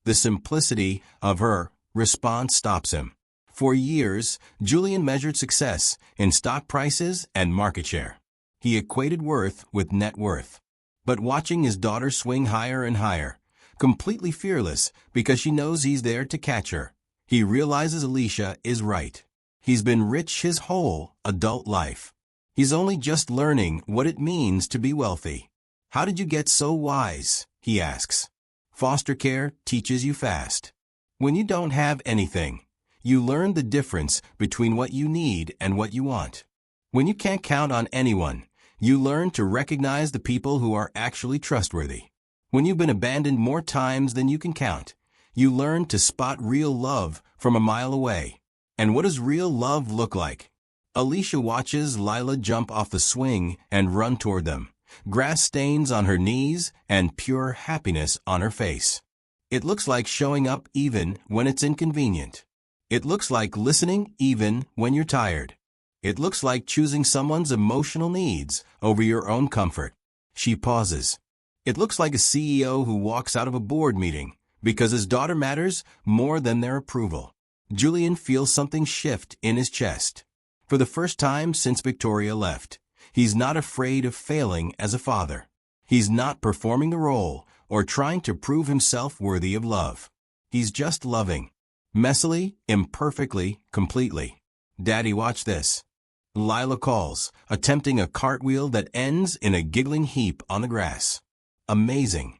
The simplicity of her response stops him. For years, Julian measured success in stock prices and market share. He equated worth with net worth. But watching his daughter swing higher and higher, completely fearless because she knows he's there to catch her, he realizes Alicia is right. He's been rich his whole adult life. He's only just learning what it means to be wealthy. How did you get so wise? He asks. Foster care teaches you fast. When you don't have anything, you learn the difference between what you need and what you want. When you can't count on anyone, you learn to recognize the people who are actually trustworthy. When you've been abandoned more times than you can count, you learn to spot real love from a mile away. And what does real love look like? Alicia watches Lila jump off the swing and run toward them, grass stains on her knees and pure happiness on her face. It looks like showing up even when it's inconvenient. It looks like listening even when you're tired. It looks like choosing someone's emotional needs over your own comfort. She pauses. It looks like a CEO who walks out of a board meeting because his daughter matters more than their approval. Julian feels something shift in his chest. For the first time since Victoria left, he's not afraid of failing as a father. He's not performing the role or trying to prove himself worthy of love. He's just loving. Messily, imperfectly, completely. Daddy, watch this. Lila calls, attempting a cartwheel that ends in a giggling heap on the grass. Amazing.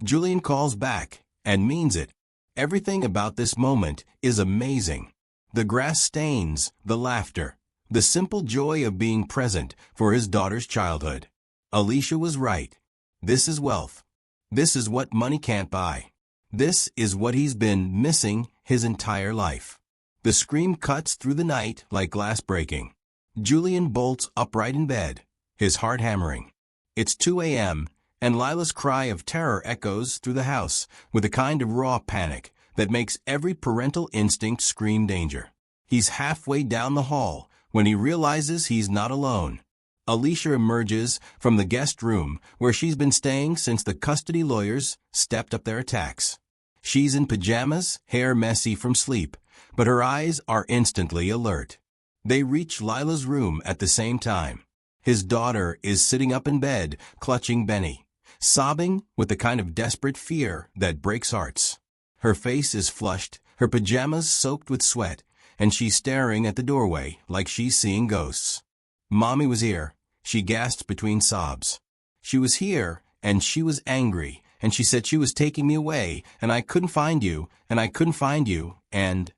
Julian calls back, and means it. Everything about this moment is amazing. The grass stains, the laughter, the simple joy of being present for his daughter's childhood. Alicia was right. This is wealth. This is what money can't buy. This is what he's been missing his entire life. The scream cuts through the night like glass breaking. Julian bolts upright in bed, his heart hammering. It's 2 a.m., and Lila's cry of terror echoes through the house with a kind of raw panic that makes every parental instinct scream danger. He's halfway down the hall when he realizes he's not alone. Alicia emerges from the guest room where she's been staying since the custody lawyers stepped up their attacks. She's in pajamas, hair messy from sleep, but her eyes are instantly alert. They reach Lila's room at the same time. His daughter is sitting up in bed, clutching Benny, sobbing with the kind of desperate fear that breaks hearts. Her face is flushed, her pajamas soaked with sweat, and she's staring at the doorway like she's seeing ghosts. Mommy was here, she gasped between sobs. She was here, and she was angry, and she said she was taking me away, and I couldn't find you, and I couldn't find you, and...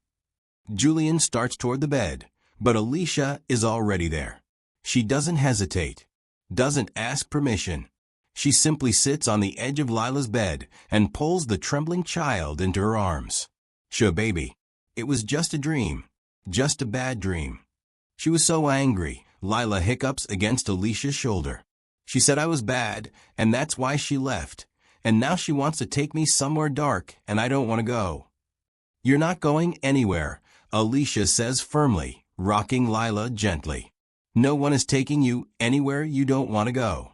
Julian starts toward the bed, but Alicia is already there. She doesn't hesitate, doesn't ask permission. She simply sits on the edge of Lila's bed and pulls the trembling child into her arms. Sure, baby. It was just a dream. Just a bad dream. She was so angry, Lila hiccups against Alicia's shoulder. She said I was bad, and that's why she left. And now she wants to take me somewhere dark, and I don't want to go. You're not going anywhere, Alicia says firmly, rocking Lila gently. No one is taking you anywhere you don't want to go.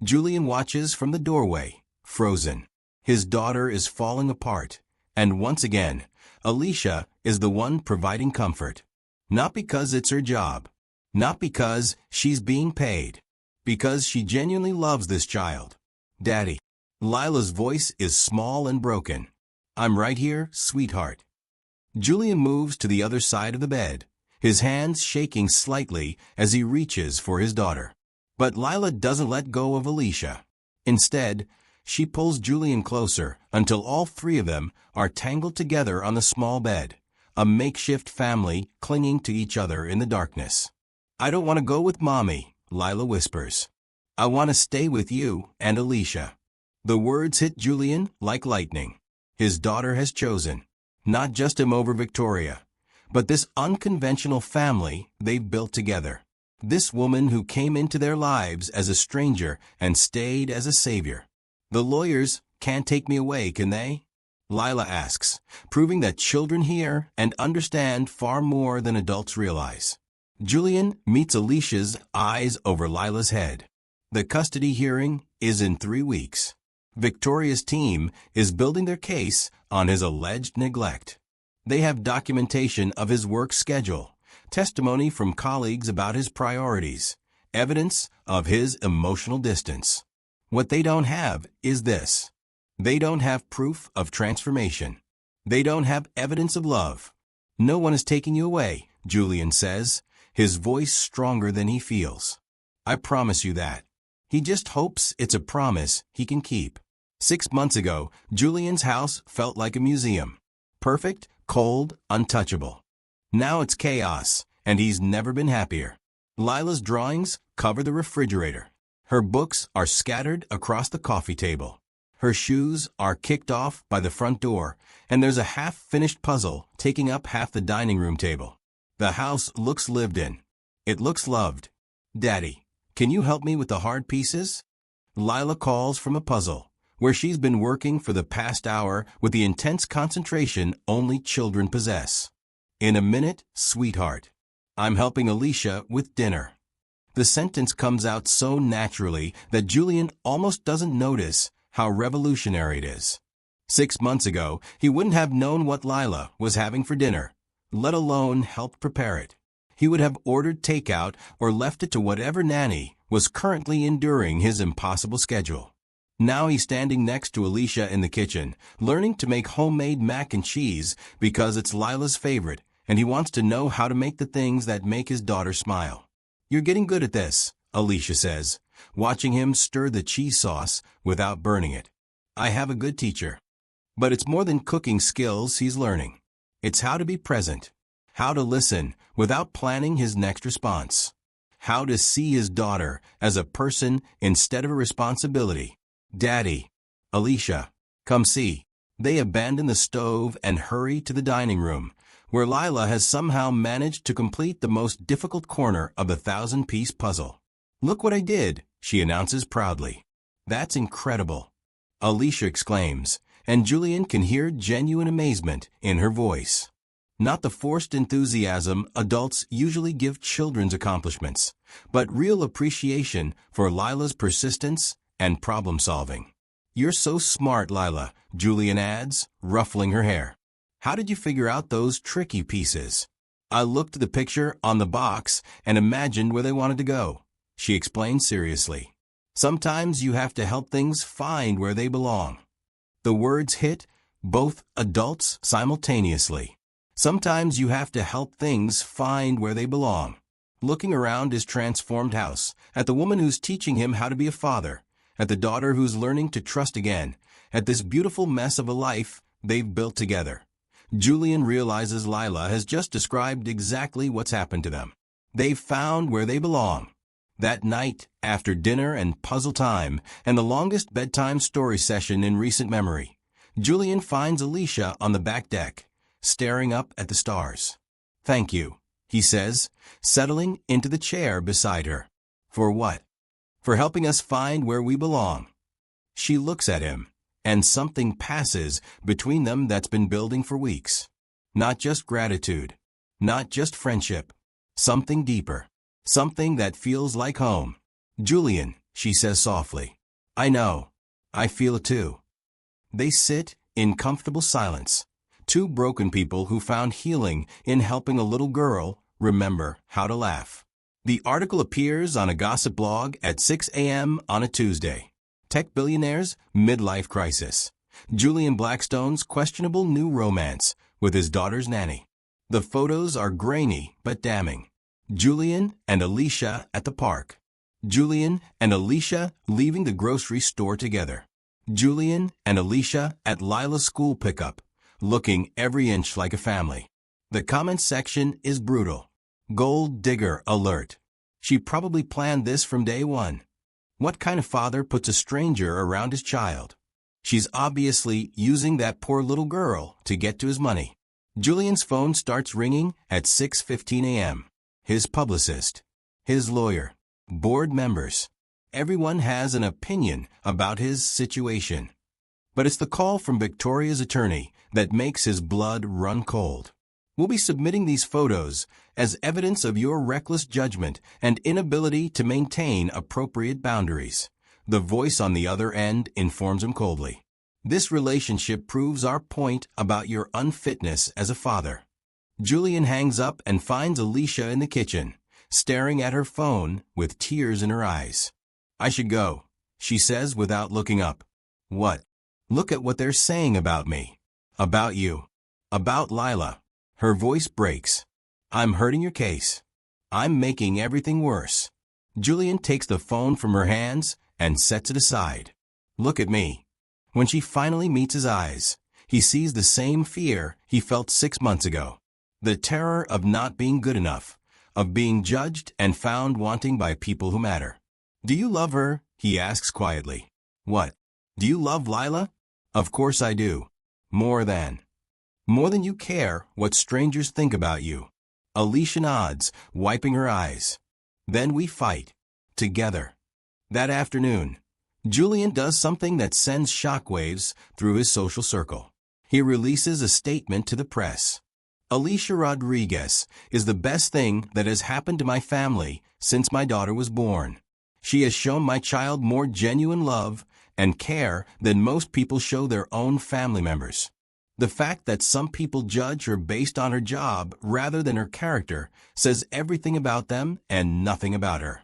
Julian watches from the doorway, frozen. His daughter is falling apart, and once again, Alicia is the one providing comfort. Not because it's her job, not because she's being paid, because she genuinely loves this child. Daddy. Lila's voice is small and broken. I'm right here, sweetheart. Julian moves to the other side of the bed, his hands shaking slightly as he reaches for his daughter. But Lila doesn't let go of Alicia. Instead, She pulls Julian closer until all three of them are tangled together on the small bed, a makeshift family clinging to each other in the darkness. "I don't want to go with Mommy," Lila whispers. "I want to stay with you and Alicia." The words hit Julian like lightning. His daughter has chosen, not just him over Victoria, but this unconventional family they've built together. This woman who came into their lives as a stranger and stayed as a savior. "The lawyers can't take me away, can they?" Lila asks, proving that children hear and understand far more than adults realize. Julian meets Alicia's eyes over Lila's head. The custody hearing is in 3 weeks. Victoria's team is building their case on his alleged neglect. They have documentation of his work schedule, testimony from colleagues about his priorities, evidence of his emotional distance. What they don't have is this. They don't have proof of transformation. They don't have evidence of love. "No one is taking you away," Julian says, his voice stronger than he feels. "I promise you that." He just hopes it's a promise he can keep. 6 months ago, Julian's house felt like a museum. Perfect, cold, untouchable. Now it's chaos, and he's never been happier. Lila's drawings cover the refrigerator. Her books are scattered across the coffee table. Her shoes are kicked off by the front door, and there's a half-finished puzzle taking up half the dining room table. The house looks lived in. It looks loved. "Daddy, can you help me with the hard pieces?" Lila calls from a puzzle, where she's been working for the past hour with the intense concentration only children possess. "In a minute, sweetheart. I'm helping Alicia with dinner." The sentence comes out so naturally that Julian almost doesn't notice how revolutionary it is. 6 months ago, he wouldn't have known what Lila was having for dinner, let alone helped prepare it. He would have ordered takeout or left it to whatever nanny was currently enduring his impossible schedule. Now he's standing next to Alicia in the kitchen, learning to make homemade mac and cheese because it's Lila's favorite, and he wants to know how to make the things that make his daughter smile. "You're getting good at this," Alicia says, watching him stir the cheese sauce without burning it. "I have a good teacher." But it's more than cooking skills he's learning. It's how to be present, how to listen without planning his next response, how to see his daughter as a person instead of a responsibility. "Daddy, Alicia, come see." They abandon the stove and hurry to the dining room, where Lila has somehow managed to complete the most difficult corner of the 1,000-piece puzzle. "Look what I did," she announces proudly. "That's incredible," Alicia exclaims, and Julian can hear genuine amazement in her voice. Not the forced enthusiasm adults usually give children's accomplishments, but real appreciation for Lila's persistence and problem-solving. "You're so smart, Lila," Julian adds, ruffling her hair. "How did you figure out those tricky pieces?" "I looked at the picture on the box and imagined where they wanted to go," she explained seriously. "Sometimes you have to help things find where they belong." The words hit both adults simultaneously. Sometimes you have to help things find where they belong. Looking around his transformed house, at the woman who's teaching him how to be a father, at the daughter who's learning to trust again, at this beautiful mess of a life they've built together, Julian realizes Lila has just described exactly what's happened to them. They've found where they belong. That night, after dinner and puzzle time, and the longest bedtime story session in recent memory, Julian finds Alicia on the back deck, staring up at the stars. "Thank you," he says, settling into the chair beside her. "For what?" "For helping us find where we belong." She looks at him, and something passes between them that's been building for weeks. Not just gratitude, not just friendship, something deeper, something that feels like home. "Julian," she says softly, "I know. I feel it too." They sit in comfortable silence, two broken people who found healing in helping a little girl remember how to laugh. The article appears on a gossip blog at 6 a.m. on a Tuesday. Tech billionaire's midlife crisis. Julian Blackstone's questionable new romance with his daughter's nanny. The photos are grainy but damning. Julian and Alicia at the park. Julian and Alicia leaving the grocery store together. Julian and Alicia at Lila's school pickup, looking every inch like a family. The comment section is brutal. Gold digger alert. She probably planned this from day one. What kind of father puts a stranger around his child? She's obviously using that poor little girl to get to his money. Julian's phone starts ringing at 6:15 a.m. His publicist, his lawyer, board members. Everyone has an opinion about his situation. But it's the call from Victoria's attorney that makes his blood run cold. We'll be submitting these photos as evidence of your reckless judgment and inability to maintain appropriate boundaries. The voice on the other end informs him coldly. This relationship proves our point about your unfitness as a father. Julian hangs up and finds Alicia in the kitchen, staring at her phone with tears in her eyes. I should go, she says without looking up. What? Look at what they're saying about me. About you. About Lila. Her voice breaks. I'm hurting your case. I'm making everything worse. Julian takes the phone from her hands and sets it aside. Look at me. When she finally meets his eyes, he sees the same fear he felt 6 months ago. The terror of not being good enough, of being judged and found wanting by people who matter. Do you love her? He asks quietly. What? Do you love Lila? Of course I do. More than you care what strangers think about you. Alicia nods, wiping her eyes. Then we fight. Together. That afternoon, Julian does something that sends shockwaves through his social circle. He releases a statement to the press. Alicia Rodriguez is the best thing that has happened to my family since my daughter was born. She has shown my child more genuine love and care than most people show their own family members. The fact that some people judge her based on her job rather than her character says everything about them and nothing about her.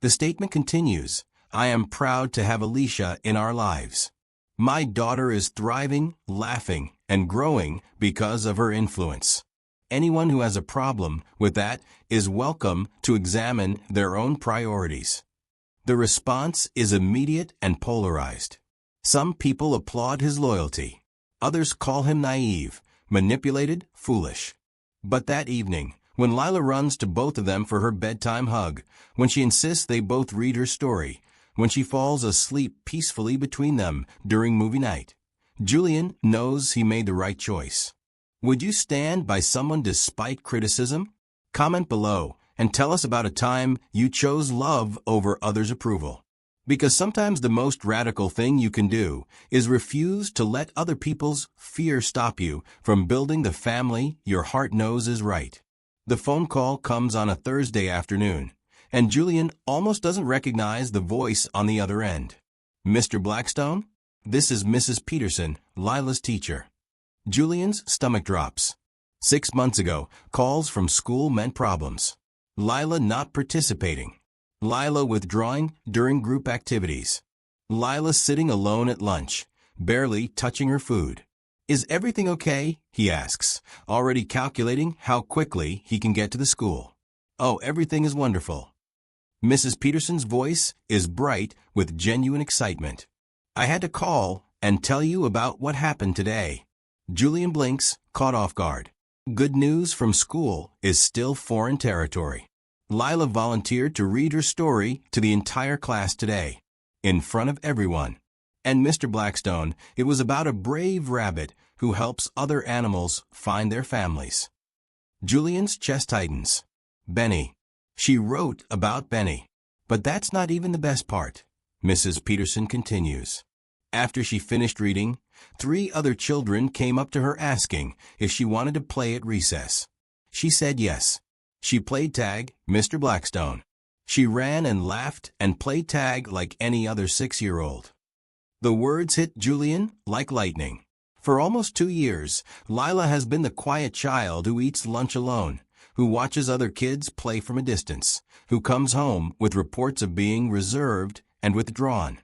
The statement continues, I am proud to have Alicia in our lives. My daughter is thriving, laughing, and growing because of her influence. Anyone who has a problem with that is welcome to examine their own priorities. The response is immediate and polarized. Some people applaud his loyalty. Others call him naive, manipulated, foolish. But that evening, when Lila runs to both of them for her bedtime hug, when she insists they both read her story, when she falls asleep peacefully between them during movie night, Julian knows he made the right choice. Would you stand by someone despite criticism? Comment below and tell us about a time you chose love over others' approval. Because sometimes the most radical thing you can do is refuse to let other people's fear stop you from building the family your heart knows is right. The phone call comes on a Thursday afternoon, and Julian almost doesn't recognize the voice on the other end. Mr. Blackstone? This is Mrs. Peterson, Lila's teacher. Julian's stomach drops. 6 months ago, calls from school meant problems. Lila not participating. Lila withdrawing during group activities. Lila sitting alone at lunch, barely touching her food. Is everything okay? He asks, already calculating how quickly he can get to the school. Oh, everything is wonderful. Mrs. Peterson's voice is bright with genuine excitement. I had to call and tell you about what happened today. Julian blinks, caught off guard. Good news from school is still foreign territory. Lila volunteered to read her story to the entire class today, in front of everyone. And Mr. Blackstone, it was about a brave rabbit who helps other animals find their families. Julian's chest tightens. Benny. She wrote about Benny. But that's not even the best part. Mrs. Peterson continues. After she finished reading, 3 other children came up to her asking if she wanted to play at recess. She said yes. She played tag, Mr. Blackstone. She ran and laughed and played tag like any other 6-year-old. The words hit Julian like lightning. For almost 2 years, Lila has been the quiet child who eats lunch alone, who watches other kids play from a distance, who comes home with reports of being reserved and withdrawn.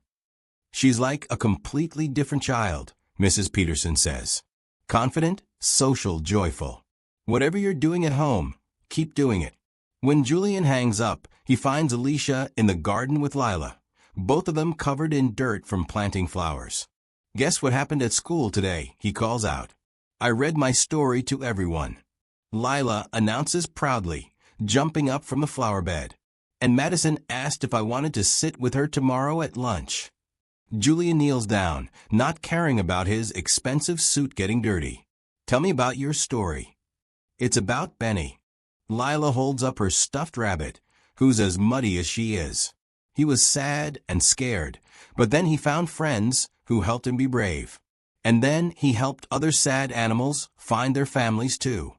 She's like a completely different child, Mrs. Peterson says. Confident, social, joyful. Whatever you're doing at home, keep doing it. When Julian hangs up, he finds Alicia in the garden with Lila, both of them covered in dirt from planting flowers. "Guess what happened at school today?" he calls out. "I read my story to everyone," Lila announces proudly, jumping up from the flower bed. "And Madison asked if I wanted to sit with her tomorrow at lunch." Julian kneels down, not caring about his expensive suit getting dirty. "Tell me about your story." "It's about Benny." Lila holds up her stuffed rabbit, who's as muddy as she is. "He was sad and scared, but then he found friends who helped him be brave. And then he helped other sad animals find their families too."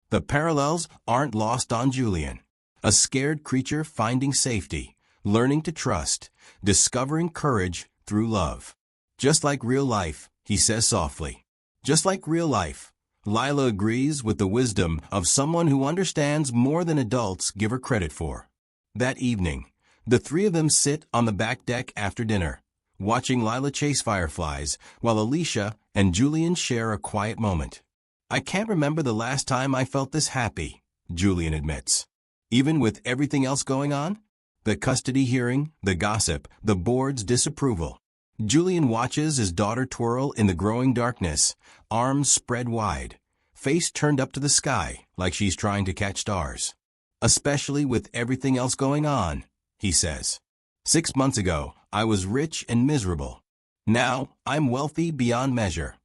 The parallels aren't lost on Julian. A scared creature finding safety, learning to trust, discovering courage through love. "Just like real life," he says softly. "Just like real life." Lila agrees with the wisdom of someone who understands more than adults give her credit for. That evening, the three of them sit on the back deck after dinner, watching Lila chase fireflies, while Alicia and Julian share a quiet moment. "I can't remember the last time I felt this happy," Julian admits. "Even with everything else going on? The custody hearing, the gossip, the board's disapproval." Julian watches his daughter twirl in the growing darkness, arms spread wide, face turned up to the sky like she's trying to catch stars. "Especially with everything else going on," he says. "6 months ago, I was rich and miserable. Now, I'm wealthy beyond measure."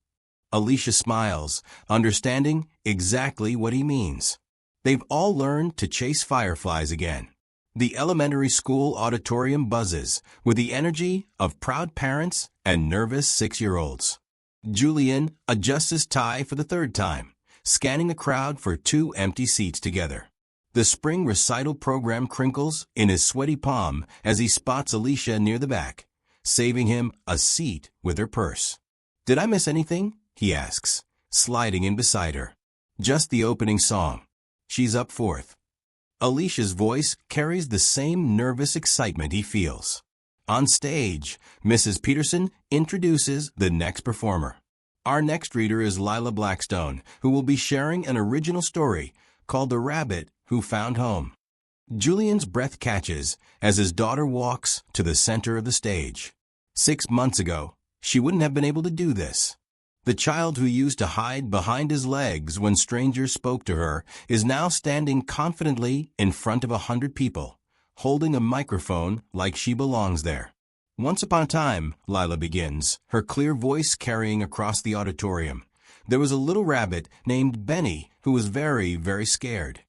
Alicia smiles, understanding exactly what he means. They've all learned to chase fireflies again. The elementary school auditorium buzzes with the energy of proud parents and nervous 6-year-olds. Julian adjusts his tie for the third time, scanning the crowd for 2 empty seats together. The spring recital program crinkles in his sweaty palm as he spots Alicia near the back, saving him a seat with her purse. "Did I miss anything?" he asks, sliding in beside her. "Just the opening song." She's up fourth. Alicia's voice carries the same nervous excitement he feels. On stage, Mrs. Peterson introduces the next performer. Our next reader is Lila Blackstone, who will be sharing an original story called The Rabbit Who Found Home. Julian's breath catches as his daughter walks to the center of the stage. 6 months ago, she wouldn't have been able to do this. The child who used to hide behind his legs when strangers spoke to her is now standing confidently in front of 100 people, holding a microphone like she belongs there. "Once upon a time," Lila begins, her clear voice carrying across the auditorium, "there was a little rabbit named Benny who was very, very scared."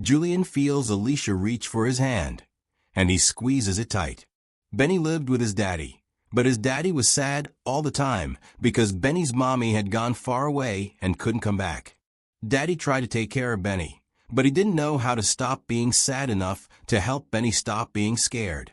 Julian feels Alicia reach for his hand, and he squeezes it tight. Benny lived with his daddy. But his daddy was sad all the time because Benny's mommy had gone far away and couldn't come back. Daddy tried to take care of Benny, but he didn't know how to stop being sad enough to help Benny stop being scared.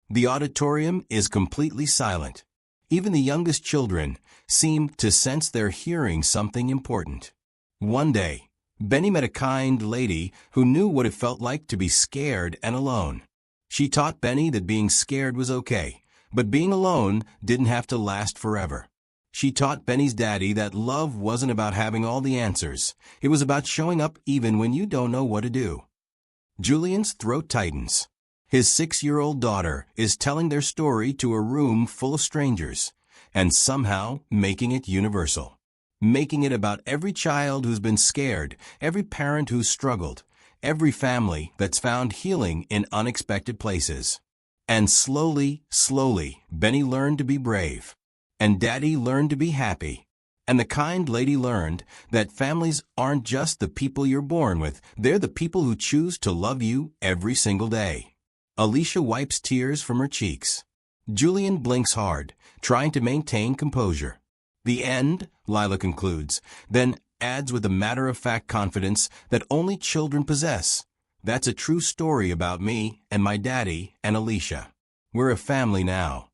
The auditorium is completely silent. Even the youngest children seem to sense they're hearing something important. One day, Benny met a kind lady who knew what it felt like to be scared and alone. She taught Benny that being scared was okay, but being alone didn't have to last forever. She taught Benny's daddy that love wasn't about having all the answers. It was about showing up even when you don't know what to do. Julian's throat tightens. His 6-year-old daughter is telling their story to a room full of strangers, and somehow making it universal. Making it about every child who's been scared, every parent who's struggled, every family that's found healing in unexpected places. And slowly, Benny learned to be brave. And Daddy learned to be happy. And the kind lady learned that families aren't just the people you're born with, they're the people who choose to love you every single day. Alicia wipes tears from her cheeks. Julian blinks hard, trying to maintain composure. "The end," Lila concludes, then adds with a matter-of-fact confidence that only children possess. "That's a true story about me and my daddy and Alicia. We're a family now."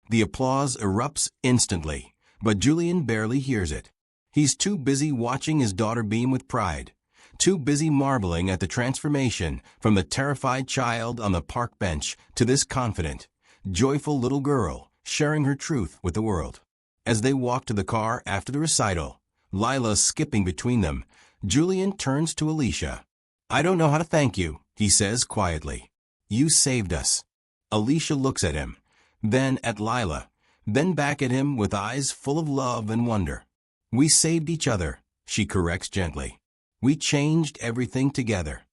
The applause erupts instantly, but Julian barely hears it. He's too busy watching his daughter beam with pride, too busy marveling at the transformation from the terrified child on the park bench to this confident, joyful little girl sharing her truth with the world. As they walk to the car after the recital, Lila skipping between them, Julian turns to Alicia. "I don't know how to thank you," he says quietly. "You saved us." Alicia looks at him, then at Lila, then back at him with eyes full of love and wonder. "We saved each other," she corrects gently. "We changed everything together."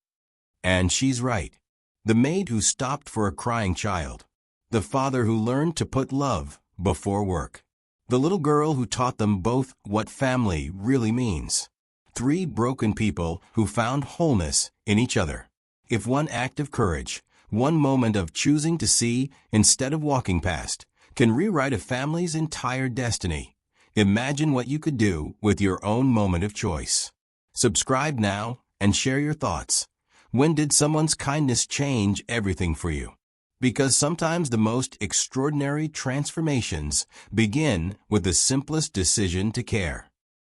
And she's right. The maid who stopped for a crying child. The father who learned to put love before work. The little girl who taught them both what family really means. Three broken people who found wholeness in each other. If one act of courage, one moment of choosing to see instead of walking past, can rewrite a family's entire destiny, imagine what you could do with your own moment of choice. Subscribe now and share your thoughts. When did someone's kindness change everything for you? Because sometimes the most extraordinary transformations begin with the simplest decision to care.